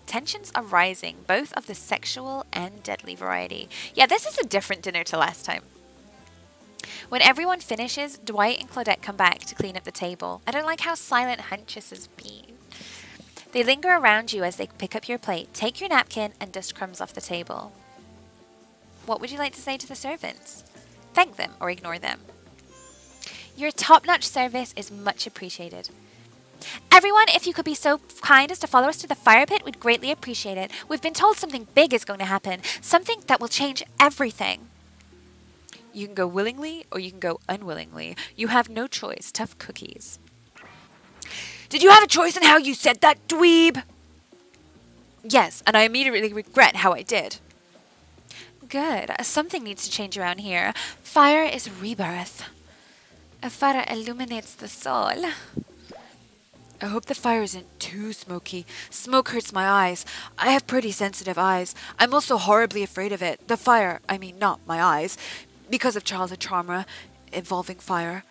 Tensions are rising, both of the sexual and deadly variety. Yeah, this is a different dinner to last time. When everyone finishes, Dwight and Claudette come back to clean up the table. I don't like how silent Huntress has been. They linger around you as they pick up your plate, take your napkin, and dust crumbs off the table. What would you like to say to the servants? Thank them or ignore them. Your top-notch service is much appreciated. Everyone, if you could be so kind as to follow us to the fire pit, we'd greatly appreciate it. We've been told something big is going to happen, something that will change everything. You can go willingly or you can go unwillingly. You have no choice. Tough cookies. Did you have a choice in how you said that, dweeb? Yes, and I immediately regret how I did. Good. Something needs to change around here. Fire is rebirth. Fire illuminates the soul. I hope the fire isn't too smoky. Smoke hurts my eyes. I have pretty sensitive eyes. I'm also horribly afraid of it. The fire, I mean not my eyes, because of childhood trauma involving fire.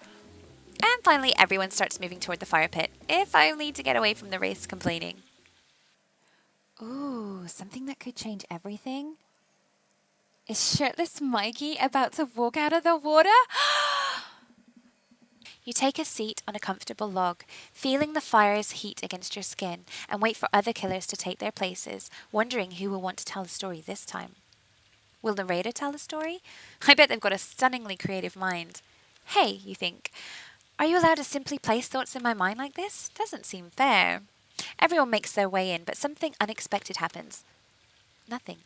And finally, everyone starts moving toward the fire pit, if only to get away from the Wraiths complaining. Ooh, something that could change everything? Is shirtless Mikey about to walk out of the water? You take a seat on a comfortable log, feeling the fire's heat against your skin, and wait for other killers to take their places, wondering who will want to tell the story this time. Will the raider tell the story? I bet they've got a stunningly creative mind. Hey, you think, are you allowed to simply place thoughts in my mind like this? Doesn't seem fair. Everyone makes their way in, but something unexpected happens. Nothing.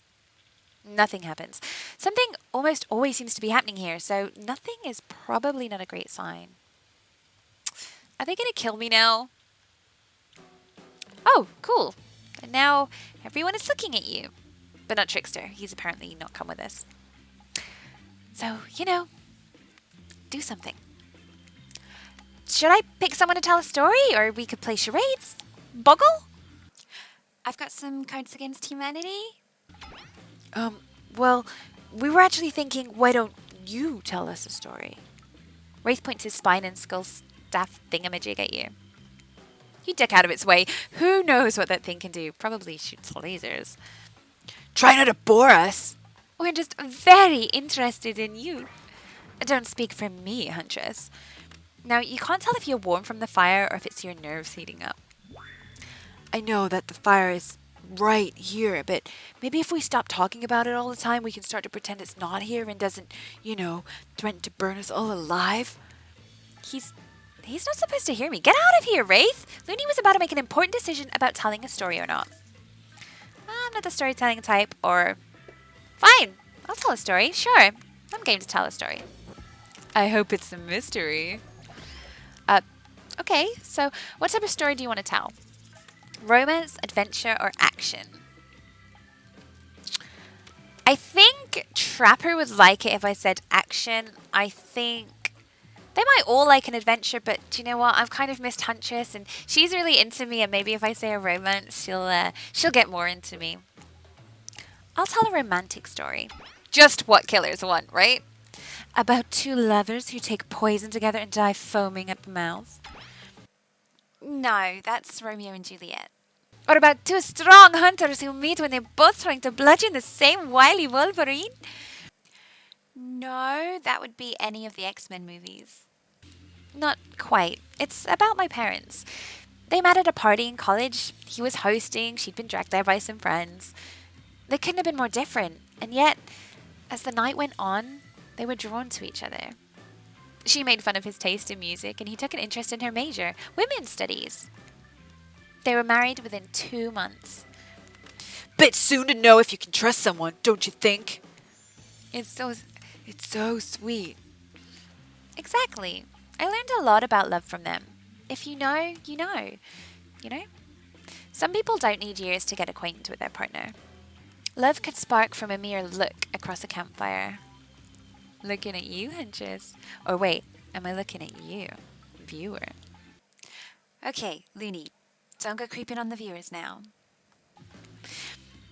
Nothing happens. Something almost always seems to be happening here, so nothing is probably not a great sign. Are they going to kill me now? Oh, cool. And now everyone is looking at you. But not Trickster. He's apparently not come with us. So, do something. Should I pick someone to tell a story? Or we could play charades? Boggle? I've got some Cards Against Humanity. Well, we were actually thinking, why don't you tell us a story? Wraith points his spine and skull staff thingamajig at you. You duck out of its way. Who knows what that thing can do? Probably shoots lasers. Try not to bore us. We're just very interested in you. Don't speak for me, Huntress. Now, you can't tell if you're warm from the fire or if it's your nerves heating up. I know that the fire is right here, but maybe if we stop talking about it all the time, we can start to pretend it's not here and doesn't, threaten to burn us all alive. He's not supposed to hear me. Get out of here, Wraith! Loony was about to make an important decision about telling a story or not. I'm not the storytelling type, or... Fine, I'll tell a story, sure. I'm game to tell a story. I hope it's a mystery. Okay, so what type of story do you want to tell? Romance, adventure, or action? I think Trapper would like it if I said action. I think they might all like an adventure, but do you know what? I've kind of missed Huntress, and she's really into me, and maybe if I say a romance, she'll get more into me. I'll tell a romantic story. Just what killers want, right? About two lovers who take poison together and die foaming at the mouth. No, that's Romeo and Juliet. Or about two strong hunters who meet when they're both trying to bludgeon the same wily Wolverine? No, that would be any of the X-Men movies. Not quite. It's about my parents. They met at a party in college. He was hosting, she'd been dragged there by some friends. They couldn't have been more different, and yet, as the night went on, they were drawn to each other. She made fun of his taste in music, and he took an interest in her major, women's studies. They were married within 2 months. Bit soon to know if you can trust someone, don't you think? It's so sweet. Exactly. I learned a lot about love from them. If you know, you know. You know? Some people don't need years to get acquainted with their partner. Love could spark from a mere look across a campfire. Looking at you, Huntress. Or wait, am I looking at you, viewer? Okay, Loony, don't go creeping on the viewers now.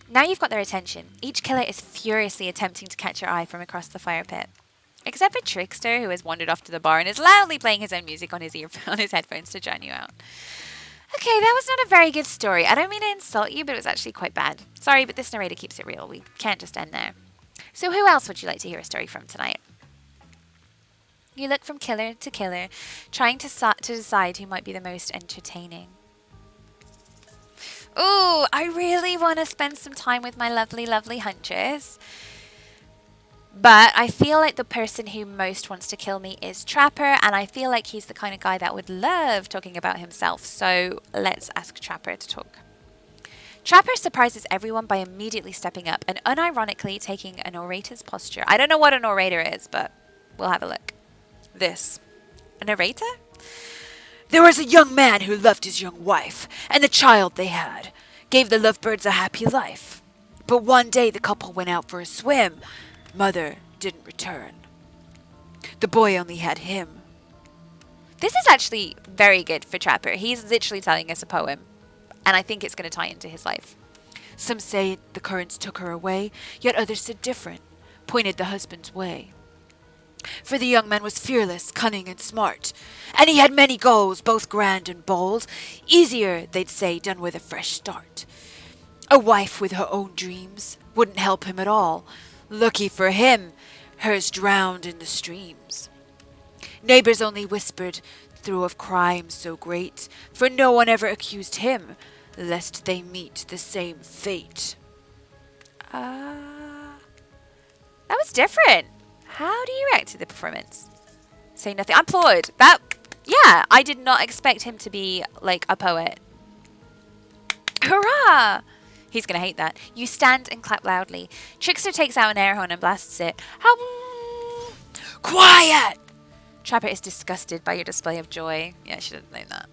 Now you've got their attention. Each killer is furiously attempting to catch your eye from across the fire pit. Except for Trickster, who has wandered off to the bar and is loudly playing his own music on his headphones to drown you out. Okay, that was not a very good story. I don't mean to insult you, but it was actually quite bad. Sorry, but this narrator keeps it real. We can't just end there. So who else would you like to hear a story from tonight? You look from killer to killer, trying to decide who might be the most entertaining. Ooh, I really want to spend some time with my lovely, lovely Huntress. But I feel like the person who most wants to kill me is Trapper, and I feel like he's the kind of guy that would love talking about himself. So let's ask Trapper to talk. Trapper surprises everyone by immediately stepping up and unironically taking an orator's posture. I don't know what an orator is, but we'll have a look. This. An orator? There was a young man who loved his young wife, and the child they had. Gave the lovebirds a happy life. But one day the couple went out for a swim. Mother didn't return. The boy only had him. This is actually very good for Trapper. He's literally telling us a poem, and I think it's going to tie into his life. Some say the currents took her away, yet others said different, pointed the husband's way. For the young man was fearless, cunning, and smart, and he had many goals, both grand and bold, easier, they'd say, done with a fresh start. A wife with her own dreams wouldn't help him at all. Lucky for him, hers drowned in the streams. Neighbors only whispered through of crime so great, for no one ever accused him, lest they meet the same fate. That was different. How do you react to the performance? Say nothing. I'm floored. Yeah, I did not expect him to be like a poet. Hurrah! He's going to hate that. You stand and clap loudly. Trickster takes out an air horn and blasts it. Quiet! Trapper is disgusted by your display of joy. Yeah, I should have known that.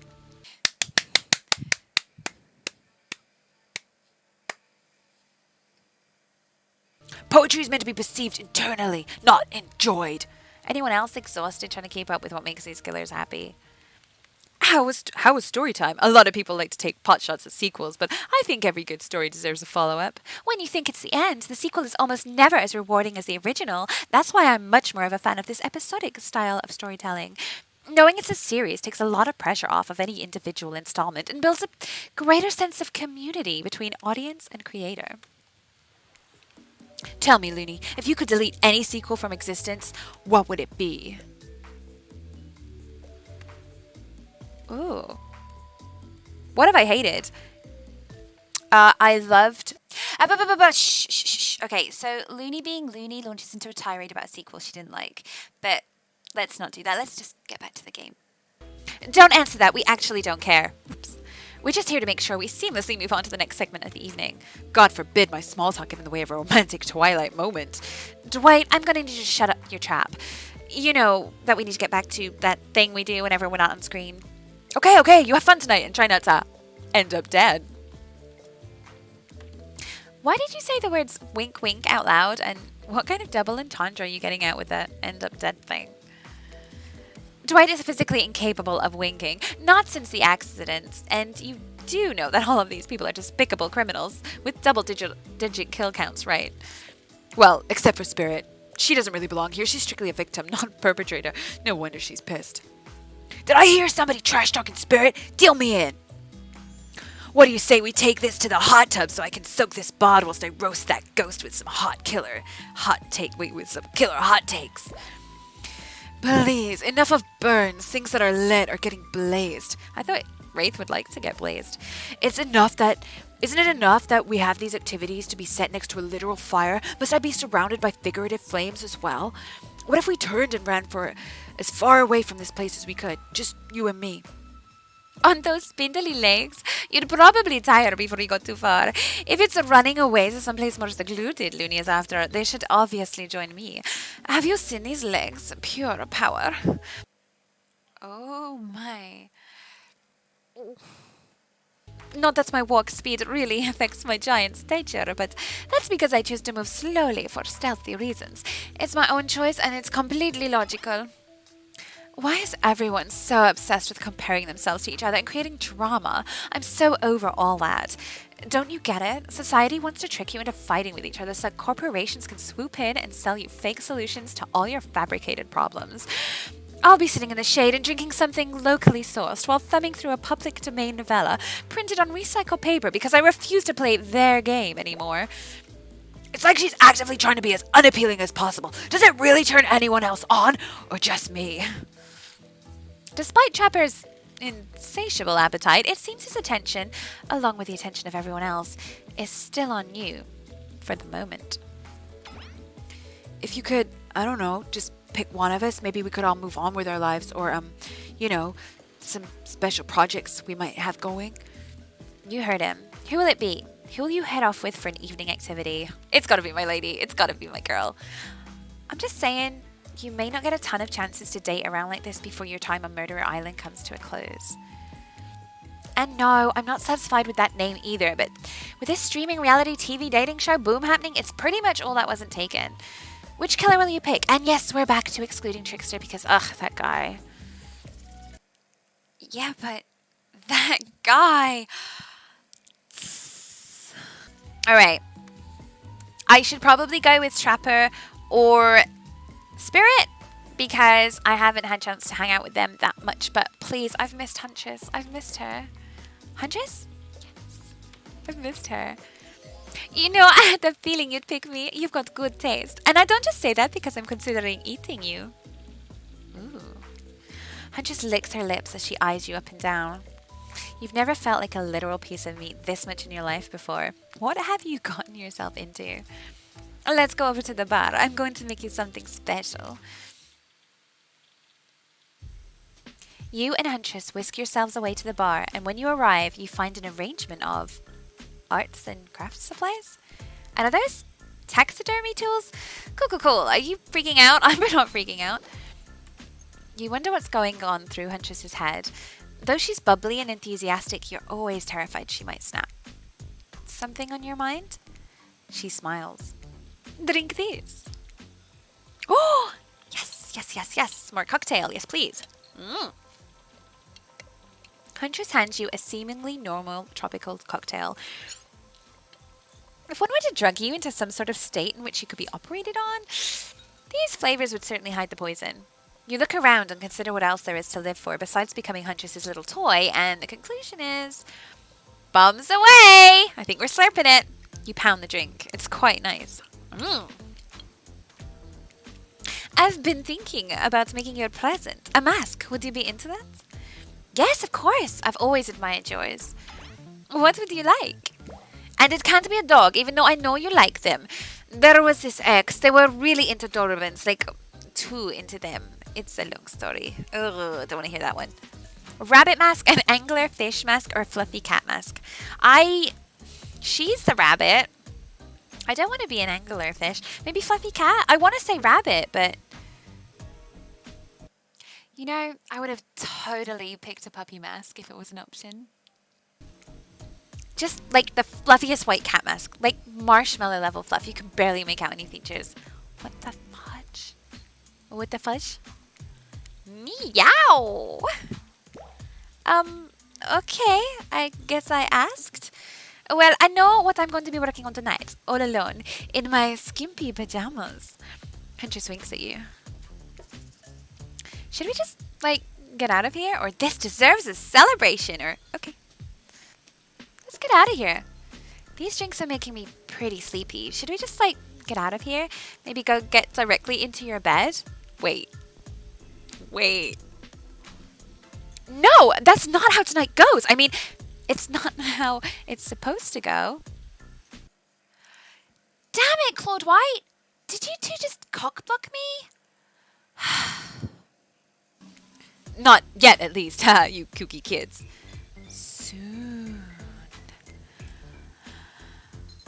Poetry is meant to be perceived internally, not enjoyed. Anyone else exhausted trying to keep up with what makes these killers happy? How was story time? A lot of people like to take pot shots at sequels, but I think every good story deserves a follow-up. When you think it's the end, the sequel is almost never as rewarding as the original. That's why I'm much more of a fan of this episodic style of storytelling. Knowing it's a series takes a lot of pressure off of any individual installment and builds a greater sense of community between audience and creator. Tell me, Loony, if you could delete any sequel from existence, what would it be? Ooh. What have I hated? I loved... Shh. Okay, so Loony being Loony launches into a tirade about a sequel she didn't like. But let's not do that. Let's just get back to the game. Don't answer that. We actually don't care. Oops. We're just here to make sure we seamlessly move on to the next segment of the evening. God forbid my small talk get in the way of a romantic twilight moment. Dwight, I'm going to need you to shut up your trap. You know that we need to get back to that thing we do whenever we're not on screen. Okay, you have fun tonight and try not to end up dead. Why did you say the words wink wink out loud, and what kind of double entendre are you getting at with that end up dead thing? Dwight is physically incapable of winking, not since the accident, and you do know that all of these people are despicable criminals with double-digit kill counts, right? Well, except for Spirit. She doesn't really belong here. She's strictly a victim, not a perpetrator. No wonder she's pissed. Did I hear somebody trash-talking Spirit? Deal me in. What do you say we take this to the hot tub so I can soak this bod whilst I roast that ghost with some killer hot takes? Please, enough of burns. Things that are lit are getting blazed. I thought Wraith would like to get blazed. Isn't it enough that we have these activities to be set next to a literal fire? Must I be surrounded by figurative flames as well? What if we turned and ran for as far away from this place as we could? Just you and me. On those spindly legs, you'd probably tire before you got too far. If it's running away to someplace more secluded Loony is after, they should obviously join me. Have you seen these legs? Pure power. Oh my. Not that my walk speed really affects my giant stature, but that's because I choose to move slowly for stealthy reasons. It's my own choice and it's completely logical. Why is everyone so obsessed with comparing themselves to each other and creating drama? I'm so over all that. Don't you get it? Society wants to trick you into fighting with each other so that corporations can swoop in and sell you fake solutions to all your fabricated problems. I'll be sitting in the shade and drinking something locally sourced while thumbing through a public domain novella printed on recycled paper because I refuse to play their game anymore. It's like she's actively trying to be as unappealing as possible. Does it really turn anyone else on, or just me? Despite Trapper's insatiable appetite, it seems his attention, along with the attention of everyone else, is still on you for the moment. If you could, I don't know, just pick one of us, maybe we could all move on with our lives, or, some special projects we might have going. You heard him. Who will it be? Who will you head off with for an evening activity? It's gotta be my lady. It's gotta be my girl. I'm just saying, you may not get a ton of chances to date around like this before your time on Murderer Island comes to a close. And no, I'm not satisfied with that name either, but with this streaming reality TV dating show boom happening, it's pretty much all that wasn't taken. Which killer will you pick? And yes, we're back to excluding Trickster because, that guy. Yeah, but that guy. Alright. I should probably go with Trapper or Spirit because I haven't had a chance to hang out with them that much. But please, I've missed Huntress. I've missed her. Huntress? Yes. I've missed her. You know, I had the feeling you'd pick me. You've got good taste. And I don't just say that because I'm considering eating you. Ooh. Huntress licks her lips as she eyes you up and down. You've never felt like a literal piece of meat this much in your life before. What have you gotten yourself into? Let's go over to the bar. I'm going to make you something special. You and Huntress whisk yourselves away to the bar, and when you arrive, you find an arrangement of arts and crafts supplies? And are those taxidermy tools? Cool. Are you freaking out? I'm not freaking out. You wonder what's going on through Huntress's head. Though she's bubbly and enthusiastic, you're always terrified she might snap. Something on your mind? She smiles. Drink this. Oh, yes. More cocktail. Yes, please. Huntress hands you a seemingly normal tropical cocktail. If one were to drug you into some sort of state in which you could be operated on, these flavors would certainly hide the poison. You look around and consider what else there is to live for besides becoming Huntress's little toy, and the conclusion is bombs away! I think we're slurping it. You pound the drink. It's quite nice. I've been thinking about making you a present. A mask. Would you be into that? Yes, of course. I've always admired yours. What would you like? And it can't be a dog, even though I know you like them. There was this ex. They were really into Dobermans, like too into them. It's a long story. Ugh, don't want to hear that one. Rabbit mask, an angler fish mask, or a fluffy cat mask? She's the rabbit. I don't want to be an angler fish. Maybe fluffy cat? I want to say rabbit, but... You know, I would have totally picked a puppy mask if it was an option. Just like the fluffiest white cat mask. Like marshmallow level fluff. You can barely make out any features. What the fudge? What the fudge? Meow! Okay. I guess I asked. Well, I know what I'm going to be working on tonight. All alone. In my skimpy pajamas. Huntress winks at you. Should we just, get out of here, or this deserves a celebration, or... Okay. Let's get out of here. These drinks are making me pretty sleepy. Should we just, like, get out of here? Maybe go get directly into your bed? Wait. No, that's not how tonight goes. I mean, it's not how it's supposed to go. Damn it, Claude White! Did you two just cockblock me? Not yet, at least, you kooky kids. Soon.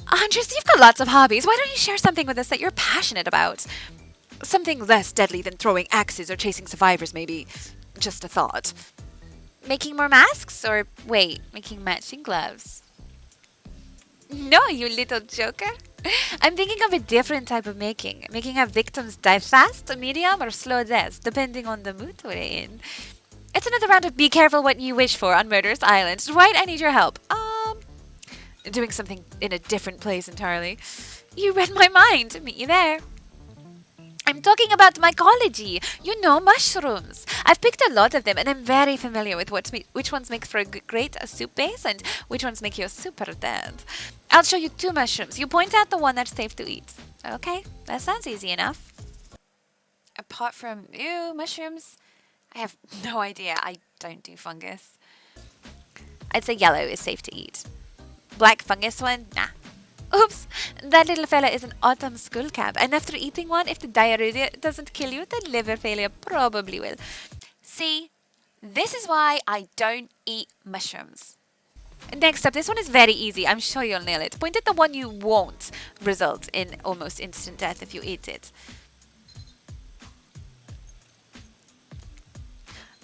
Huntress, you've got lots of hobbies. Why don't you share something with us that you're passionate about? Something less deadly than throwing axes or chasing survivors, maybe. Just a thought. Making more masks? Or, wait, making matching gloves? No, you little joker. I'm thinking of a different type of making. Making our victims die fast, medium, or slow deaths, depending on the mood we're in. It's another round of be careful what you wish for on Murderous Island. Dwight, I need your help. Doing something in a different place entirely. You read my mind. Meet you there. I'm talking about mycology. You know, mushrooms. I've picked a lot of them, and I'm very familiar with which ones make for a great soup base and which ones make you super dead. I'll show you 2 mushrooms. You point out the one that's safe to eat. Okay, that sounds easy enough. Apart from, mushrooms, I have no idea. I don't do fungus. I'd say yellow is safe to eat. Black fungus one? Nah. Oops, that little fella is an autumn skullcap, and after eating one, if the diarrhea doesn't kill you, then liver failure probably will. See, this is why I don't eat mushrooms. Next up, this one is very easy. I'm sure you'll nail it. Point at the one you won't result in almost instant death if you eat it.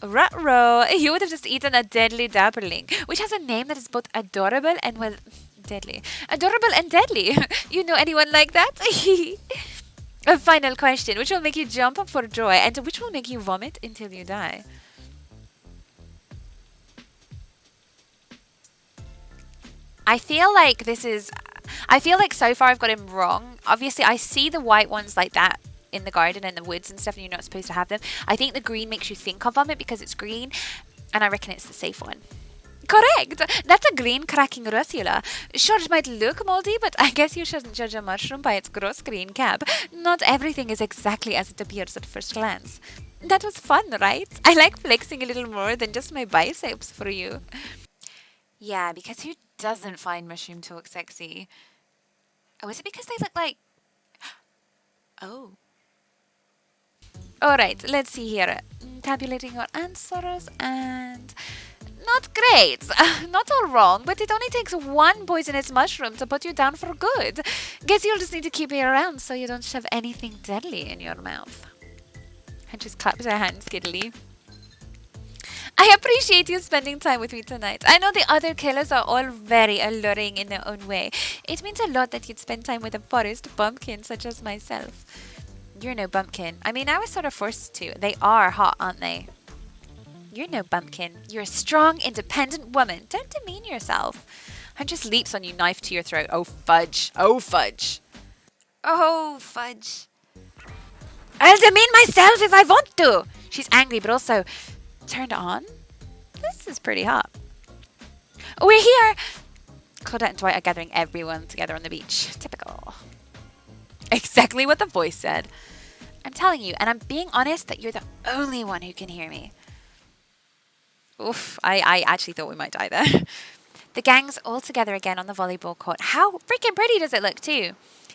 Ruh-roh, you would have just eaten a deadly dapperling, which has a name that is both adorable and, well, deadly. Adorable and deadly. You know anyone like that? A final question. Which will make you jump up for joy and which will make you vomit until you die? I feel like so far I've got him wrong. Obviously, I see the white ones like that in the garden and the woods and stuff, and you're not supposed to have them. I think the green makes you think of vomit because it's green, and I reckon it's the safe one. Correct! That's a green cracking russula. Sure, it might look moldy, but I guess you shouldn't judge a mushroom by its gross green cap. Not everything is exactly as it appears at first glance. That was fun, right? I like flexing a little more than just my biceps for you. Yeah, because who doesn't find mushroom talk sexy? Oh, is it because they look like... Oh. Alright, let's see here. Tabulating your answers and... Not great. Not all wrong, but it only takes 1 poisonous mushroom to put you down for good. Guess you'll just need to keep me around so you don't shove anything deadly in your mouth. And just claps her hands giddily. I appreciate you spending time with me tonight. I know the other killers are all very alluring in their own way. It means a lot that you'd spend time with a forest bumpkin such as myself. You're no bumpkin. I mean, I was sort of forced to. They are hot, aren't they? You're no bumpkin. You're a strong, independent woman. Don't demean yourself. Huntress leaps on you, knife to your throat. Oh, fudge. Oh, fudge. Oh, fudge. I'll demean myself if I want to. She's angry, but also turned on. This is pretty hot. Oh, we're here. Claudette and Dwight are gathering everyone together on the beach. Typical. Exactly what the voice said. I'm telling you, and I'm being honest, that you're the only one who can hear me. Oof, I actually thought we might die there. The gang's all together again on the volleyball court. How freaking pretty does it look too?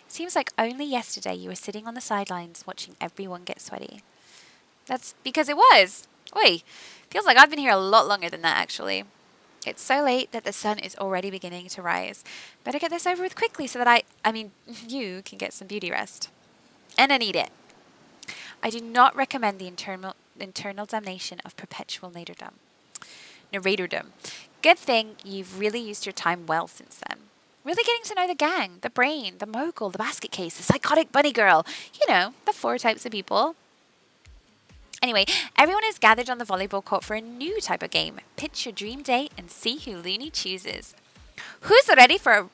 Seems like only yesterday you were sitting on the sidelines watching everyone get sweaty. That's because it was. Oi, feels like I've been here a lot longer than that actually. It's so late that the sun is already beginning to rise. Better get this over with quickly so that you can get some beauty rest. And I need it. I do not recommend the internal damnation of perpetual narratordom. Good thing you've really used your time well since then. Really getting to know the gang, the brain, the mogul, the basket case, the psychotic bunny girl. You know, the 4 types of people. Anyway, everyone is gathered on the volleyball court for a new type of game. Pitch your dream date and see who Loony chooses. Who's ready for a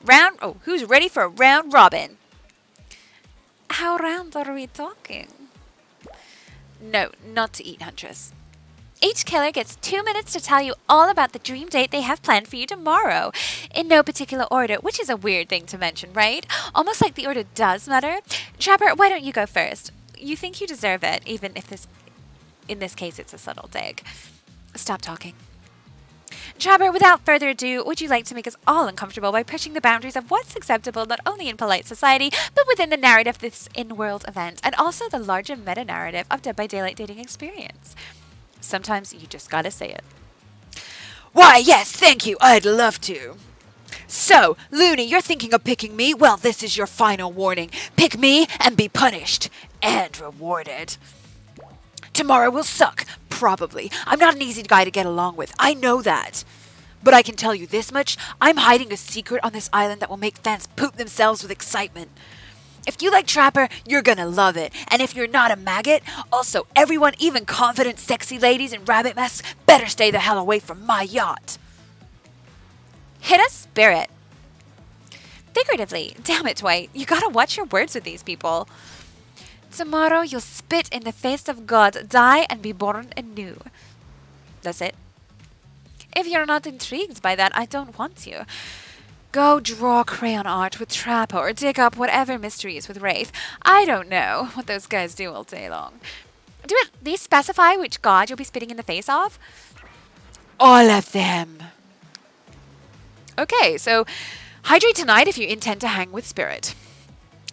round robin? How round are we talking? No, not to eat, Huntress. Each killer gets 2 minutes to tell you all about the dream date they have planned for you tomorrow. In no particular order, which is a weird thing to mention, right? Almost like the order does matter. Trapper, why don't you go first? You think you deserve it, even if in this case it's a subtle dig. Stop talking. Trapper, without further ado, would you like to make us all uncomfortable by pushing the boundaries of what's acceptable not only in polite society, but within the narrative of this in-world event, and also the larger meta-narrative of Dead by Daylight dating experience? Sometimes you just gotta say it. Why, yes, thank you. I'd love to. So, Loony, you're thinking of picking me? Well, this is your final warning. Pick me and be punished. And rewarded. Tomorrow will suck. Probably. I'm not an easy guy to get along with. I know that. But I can tell you this much. I'm hiding a secret on this island that will make fans poop themselves with excitement. If you like Trapper, you're gonna love it. And if you're not a maggot, also everyone, even confident sexy ladies in rabbit masks, better stay the hell away from my yacht. Hit a spirit. Figuratively. Damn it, Dwight. You gotta watch your words with these people. Tomorrow you'll spit in the face of God, die, and be born anew. That's it. If you're not intrigued by that, I don't want you. Go draw crayon art with Trapper or dig up whatever mysteries with Wraith. I don't know what those guys do all day long. Do at least specify which god you'll be spitting in the face of. All of them. Okay, so hydrate tonight if you intend to hang with Spirit.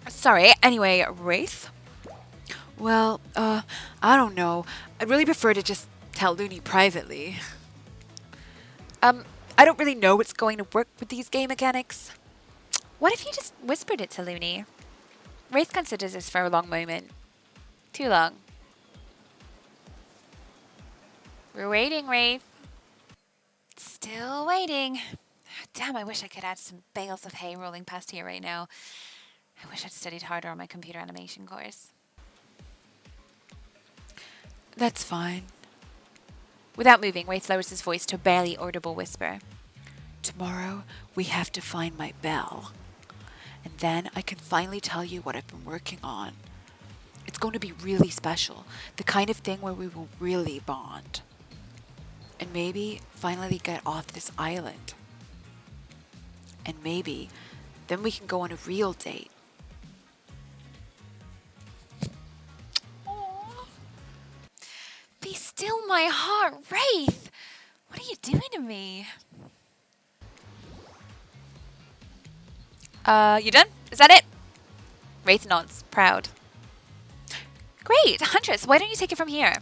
Sorry, anyway, Wraith? Well, I don't know. I'd really prefer to just tell Loony privately. I don't really know what's going to work with these game mechanics. What if you just whispered it to Loony? Wraith considers this for a long moment. Too long. We're waiting, Wraith. Still waiting. Damn, I wish I could add some bales of hay rolling past here right now. I wish I'd studied harder on my computer animation course. That's fine. Without moving, Wraith lowers his voice to a barely audible whisper. Tomorrow, we have to find my bell. And then I can finally tell you what I've been working on. It's going to be really special. The kind of thing where we will really bond. And maybe finally get off this island. And maybe then we can go on a real date. Be still my heart, Wraith! What are you doing to me? You done? Is that it? Wraith nods, proud. Great! Huntress, why don't you take it from here?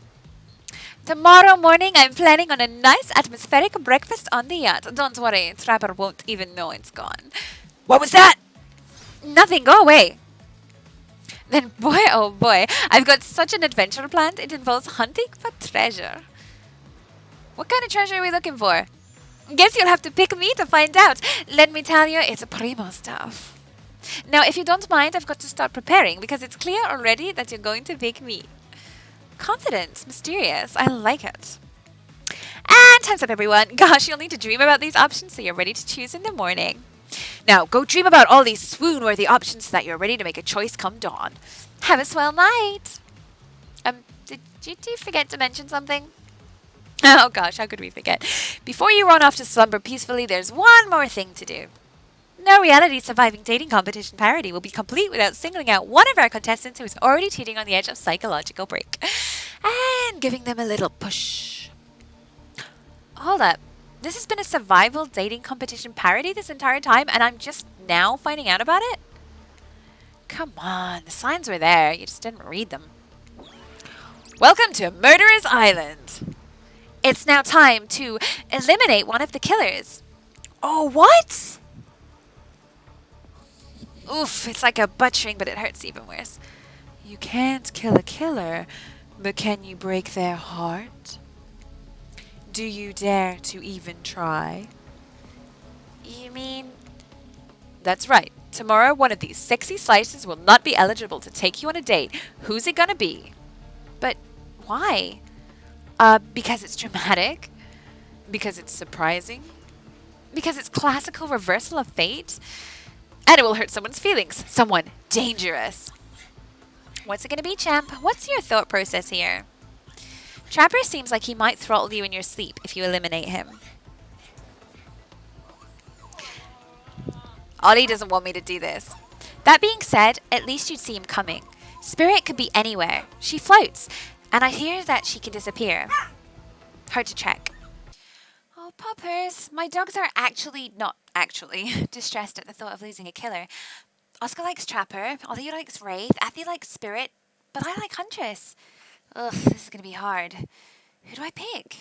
Tomorrow morning, I'm planning on a nice atmospheric breakfast on the yacht. Don't worry, Trapper won't even know it's gone. What was that? Nothing, go away! Then boy, oh boy, I've got such an adventure planned. It involves hunting for treasure. What kind of treasure are we looking for? Guess you'll have to pick me to find out. Let me tell you, it's primo stuff. Now, if you don't mind, I've got to start preparing because it's clear already that you're going to pick me. Confident, mysterious, I like it. And time's up, everyone. Gosh, you'll need to dream about these options so you're ready to choose in the morning. Now, go dream about all these swoon-worthy options so that you're ready to make a choice come dawn. Have a swell night. Did you forget to mention something? Oh gosh, how could we forget? Before you run off to slumber peacefully, there's one more thing to do. No reality surviving dating competition parody will be complete without singling out one of our contestants who is already teetering on the edge of psychological break. And giving them a little push. Hold up. This has been a survival dating competition parody this entire time, and I'm just now finding out about it? Come on, the signs were there. You just didn't read them. Welcome to Murderer's Island. It's now time to eliminate one of the killers. Oh, what? Oof, it's like a butchering, but it hurts even worse. You can't kill a killer, but can you break their heart? Do you dare to even try? You mean... That's right. Tomorrow, one of these sexy slices will not be eligible to take you on a date. Who's it gonna be? But why? Because it's dramatic? Because it's surprising? Because it's classical reversal of fate? And it will hurt someone's feelings. Someone dangerous. What's it gonna be, champ? What's your thought process here? Trapper seems like he might throttle you in your sleep if you eliminate him. Ollie doesn't want me to do this. That being said, at least you'd see him coming. Spirit could be anywhere. She floats, and I hear that she can disappear. Hard to check. Oh, puppers. My dogs are not actually distressed at the thought of losing a killer. Oscar likes Trapper, Ollie likes Wraith, Athy likes Spirit, but I like Huntress. Ugh, this is gonna be hard. Who do I pick?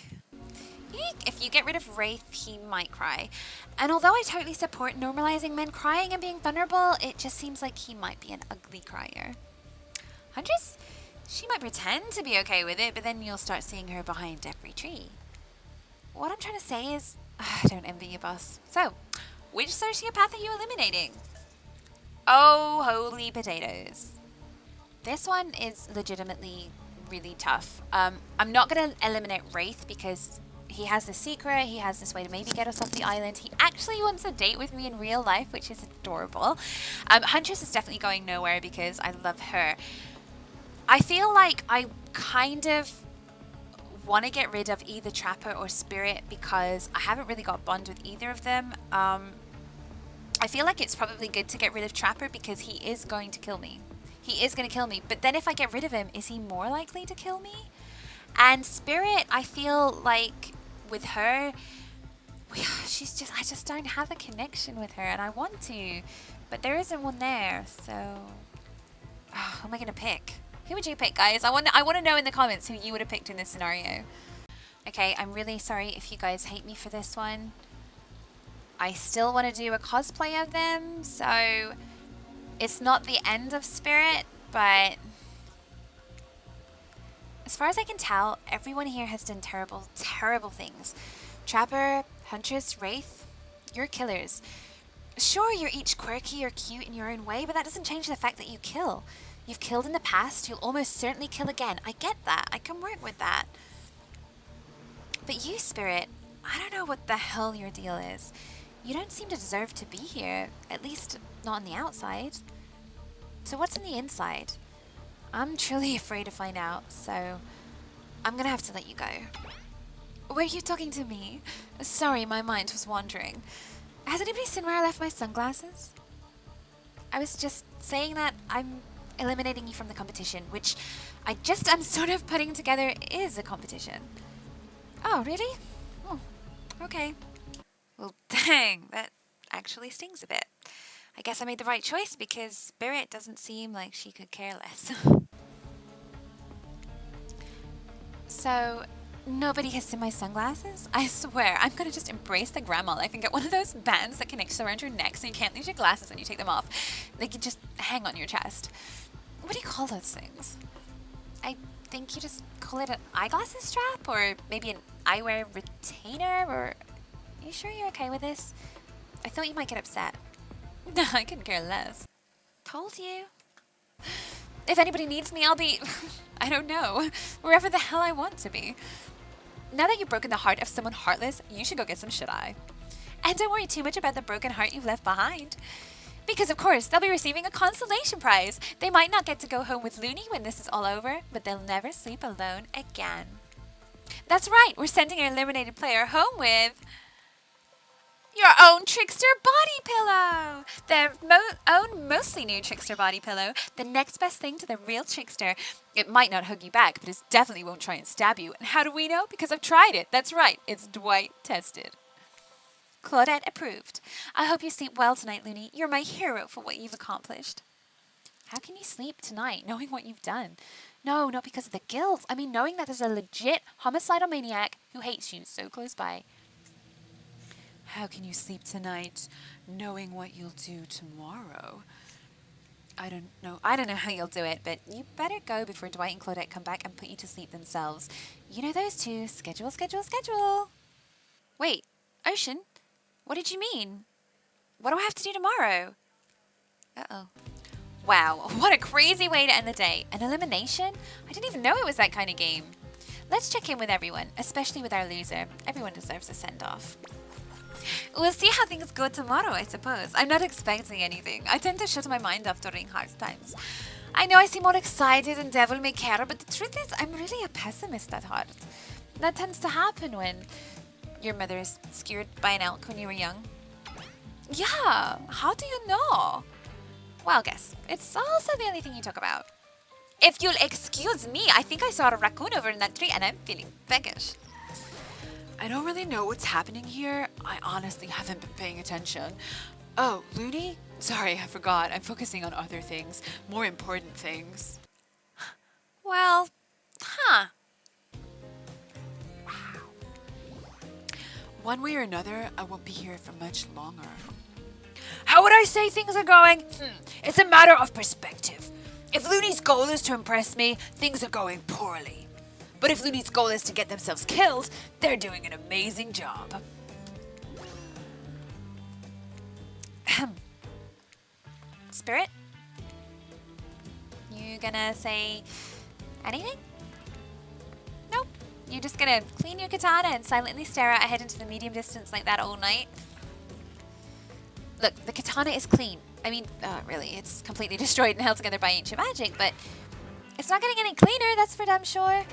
If you get rid of Wraith, he might cry. And although I totally support normalizing men crying and being vulnerable, it just seems like he might be an ugly crier. Huntress? She might pretend to be okay with it, but then you'll start seeing her behind every tree. What I'm trying to say is, I don't envy you, boss. So, which sociopath are you eliminating? Oh, holy potatoes. This one is legitimately really tough. I'm not going to eliminate Wraith because he has this secret, he has this way to maybe get us off the island. He actually wants a date with me in real life, which is adorable. Huntress is definitely going nowhere because I love her. I feel like I kind of want to get rid of either Trapper or Spirit because I haven't really got a bond with either of them. I feel like it's probably good to get rid of Trapper because he is going to kill me. He is going to kill me. But then if I get rid of him, is he more likely to kill me? And Spirit, I feel like with her, I just don't have a connection with her and I want to. But there isn't one there, so who am I going to pick? Who would you pick, guys? I want to know in the comments who you would have picked in this scenario. Okay, I'm really sorry if you guys hate me for this one. I still want to do a cosplay of them, so it's not the end of Spirit, but as far as I can tell, everyone here has done terrible, terrible things. Trapper, Huntress, Wraith, you're killers. Sure, you're each quirky or cute in your own way, but that doesn't change the fact that you kill. You've killed in the past, you'll almost certainly kill again. I get that, I can work with that. But you, Spirit, I don't know what the hell your deal is. You don't seem to deserve to be here, at least not on the outside. So what's on the inside? I'm truly afraid to find out, so I'm gonna have to let you go. Were you talking to me? Sorry, my mind was wandering. Has anybody seen where I left my sunglasses? I was just saying that I'm eliminating you from the competition, which I'm sort of putting together is a competition. Oh, really? Oh, okay. Well, dang, that actually stings a bit. I guess I made the right choice because Spirit doesn't seem like she could care less. So, nobody has seen my sunglasses? I swear, I'm gonna just embrace the grandma life and get one of those bands that connects around your neck so you can't lose your glasses when you take them off. They can just hang on your chest. What do you call those things? I think you just call it an eyeglasses strap or maybe an eyewear retainer or... Are you sure you're okay with this? I thought you might get upset. No, I couldn't care less. Told you. If anybody needs me, I'll be... I don't know. Wherever the hell I want to be. Now that you've broken the heart of someone heartless, you should go get some shut-eye. And don't worry too much about the broken heart you've left behind. Because of course, they'll be receiving a consolation prize. They might not get to go home with Loony when this is all over, but they'll never sleep alone again. That's right, we're sending our eliminated player home with... your own trickster body pillow! Their own mostly new trickster body pillow. The next best thing to the real trickster. It might not hug you back, but it definitely won't try and stab you. And how do we know? Because I've tried it. That's right, it's Dwight tested. Claudette approved. I hope you sleep well tonight, Loony. You're my hero for what you've accomplished. How can you sleep tonight knowing what you've done? No, not because of the guilt. I mean knowing that there's a legit homicidal maniac who hates you so close by. How can you sleep tonight knowing what you'll do tomorrow? I don't know how you'll do it, but you better go before Dwight and Claudette come back and put you to sleep themselves. You know those two. Schedule, schedule, schedule. Wait, Ocean? What did you mean? What do I have to do tomorrow? Uh-oh. Wow, what a crazy way to end the day. An elimination? I didn't even know it was that kind of game. Let's check in with everyone, especially with our loser. Everyone deserves a send-off. We'll see how things go tomorrow, I suppose. I'm not expecting anything. I tend to shut my mind off during hard times. I know I seem all excited and devil may care, but the truth is I'm really a pessimist at heart. That tends to happen when your mother is skewered by an elk when you were young. Yeah, how do you know? Well, guess. It's also the only thing you talk about. If you'll excuse me, I think I saw a raccoon over in that tree and I'm feeling peckish. I don't really know what's happening here. I honestly haven't been paying attention. Oh, Loony? Sorry, I forgot. I'm focusing on other things. More important things. Well, One way or another, I won't be here for much longer. How would I say things are going? It's a matter of perspective. If Loony's goal is to impress me, things are going poorly. But if Loony's goal is to get themselves killed, they're doing an amazing job. Spirit? You gonna say anything? Nope. You're just gonna clean your katana and silently stare out ahead into the medium distance like that all night? Look, the katana is clean. I mean, really, it's completely destroyed and held together by ancient magic, but it's not getting any cleaner, that's for damn sure.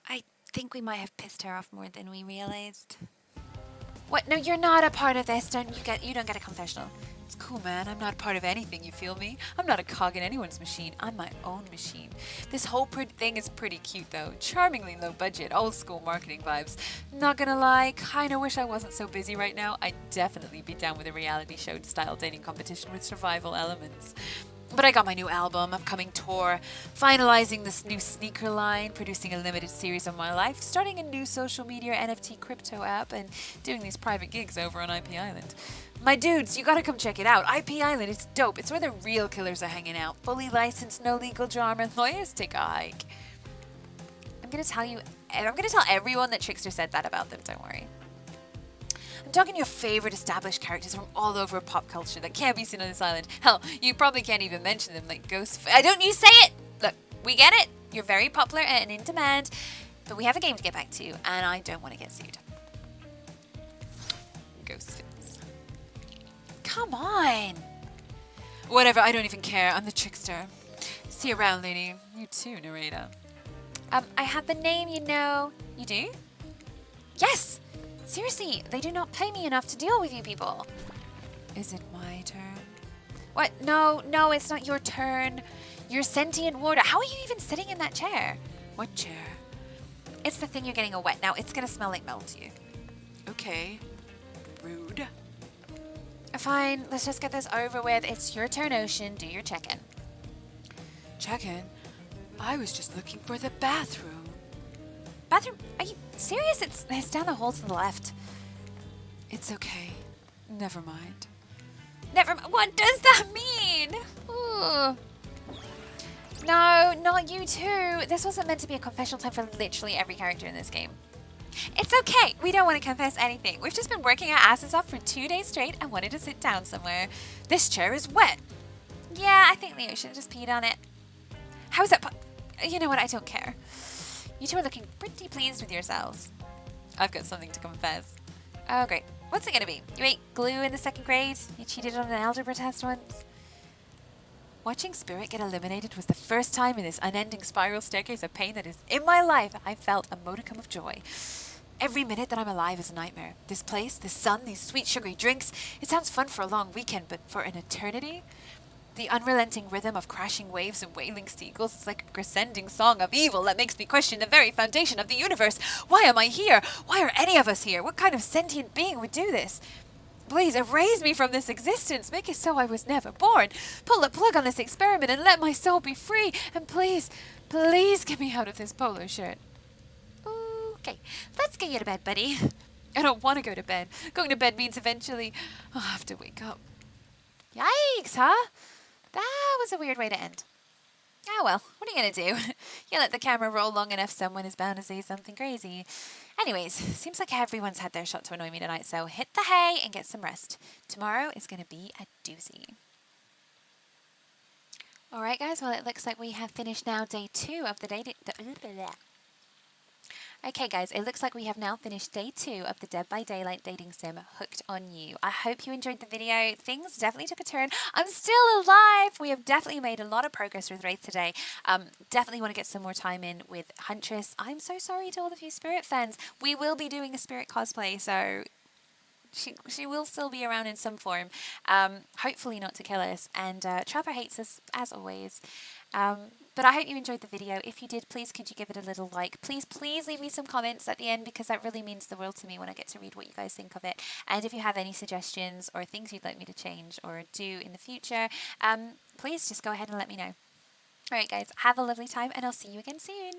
I think we might have pissed her off more than we realized. What? No, you're not a part of this. You don't get a confessional. It's cool, man. I'm not part of anything, you feel me? I'm not a cog in anyone's machine. I'm my own machine. This whole thing is pretty cute, though. Charmingly low budget, old school marketing vibes. Not gonna lie, kinda wish I wasn't so busy right now. I'd definitely be down with a reality show style dating competition with survival elements. But I got my new album, upcoming tour, finalizing this new sneaker line, producing a limited series of my life, starting a new social media NFT crypto app, and doing these private gigs over on IP Island. My dudes, you gotta come check it out. IP Island, it's dope. It's where the real killers are hanging out. Fully licensed, no legal drama, lawyers take a hike. I'm gonna tell everyone that Trickster said that about them, don't worry. I'm talking your favorite established characters from all over pop culture that can't be seen on this island. Hell, you probably can't even mention them, like don't you say it! Look, we get it. You're very popular and in demand, but we have a game to get back to, and I don't want to get sued. Ghostface. Come on! Whatever, I don't even care. I'm the Trickster. See you around, Loony. You too, narrator. I have the name, you know. You do? Yes! Seriously, they do not pay me enough to deal with you people. Is it my turn? What? No, it's not your turn. You're sentient water. How are you even sitting in that chair? What chair? It's the thing you're getting wet now. It's gonna smell like milk to you. Okay. Rude. Fine, let's just get this over with. It's your turn, Ocean. Do your check-in. Check-in? I was just looking for the bathroom. Bathroom? Are you serious? It's down the hall to the left. It's okay. Never mind. What does that mean? Ooh. No, not you too. This wasn't meant to be a confessional time for literally every character in this game. It's okay. We don't want to confess anything. We've just been working our asses off for 2 days straight and wanted to sit down somewhere. This chair is wet. Yeah, I think Leo should have just peed on it. How's that? You know what? I don't care. You two are looking pretty pleased with yourselves. I've got something to confess. Oh, great. What's it gonna be? You ate glue in the 2nd grade? You cheated on an algebra test once? Watching Spirit get eliminated was the first time in this unending spiral staircase of pain that is in my life I felt a modicum of joy. Every minute that I'm alive is a nightmare. This place, this sun, these sweet sugary drinks, it sounds fun for a long weekend, but for an eternity? The unrelenting rhythm of crashing waves and wailing seagulls is like a crescending song of evil that makes me question the very foundation of the universe. Why am I here? Why are any of us here? What kind of sentient being would do this? Please erase me from this existence. Make it so I was never born. Pull the plug on this experiment and let my soul be free. And please, please get me out of this polo shirt. Okay, let's get you to bed, buddy. I don't want to go to bed. Going to bed means eventually I'll have to wake up. Yikes, huh? That was a weird way to end. Oh well, what are you gonna do? You let the camera roll long enough, someone is bound to say something crazy. Anyways, seems like everyone's had their shot to annoy me tonight, so hit the hay and get some rest. Tomorrow is gonna be a doozy. Alright guys, well it looks like we have finished now day 2 of the Okay guys, it looks like we have now finished day 2 of the Dead by Daylight dating sim Hooked on You. I hope you enjoyed the video. Things definitely took a turn. I'm still alive! We have definitely made a lot of progress with Wraith today. Definitely want to get some more time in with Huntress. I'm so sorry to all of you Spirit fans. We will be doing a Spirit cosplay, so she will still be around in some form. Hopefully not to kill us. And Trapper hates us, as always. But I hope you enjoyed the video. If you did, please could you give it a little like. Please leave me some comments at the end, because that really means the world to me when I get to read what you guys think of it. And if you have any suggestions or things you'd like me to change or do in the future, please just go ahead and let me know. Alright guys, have a lovely time and I'll see you again soon.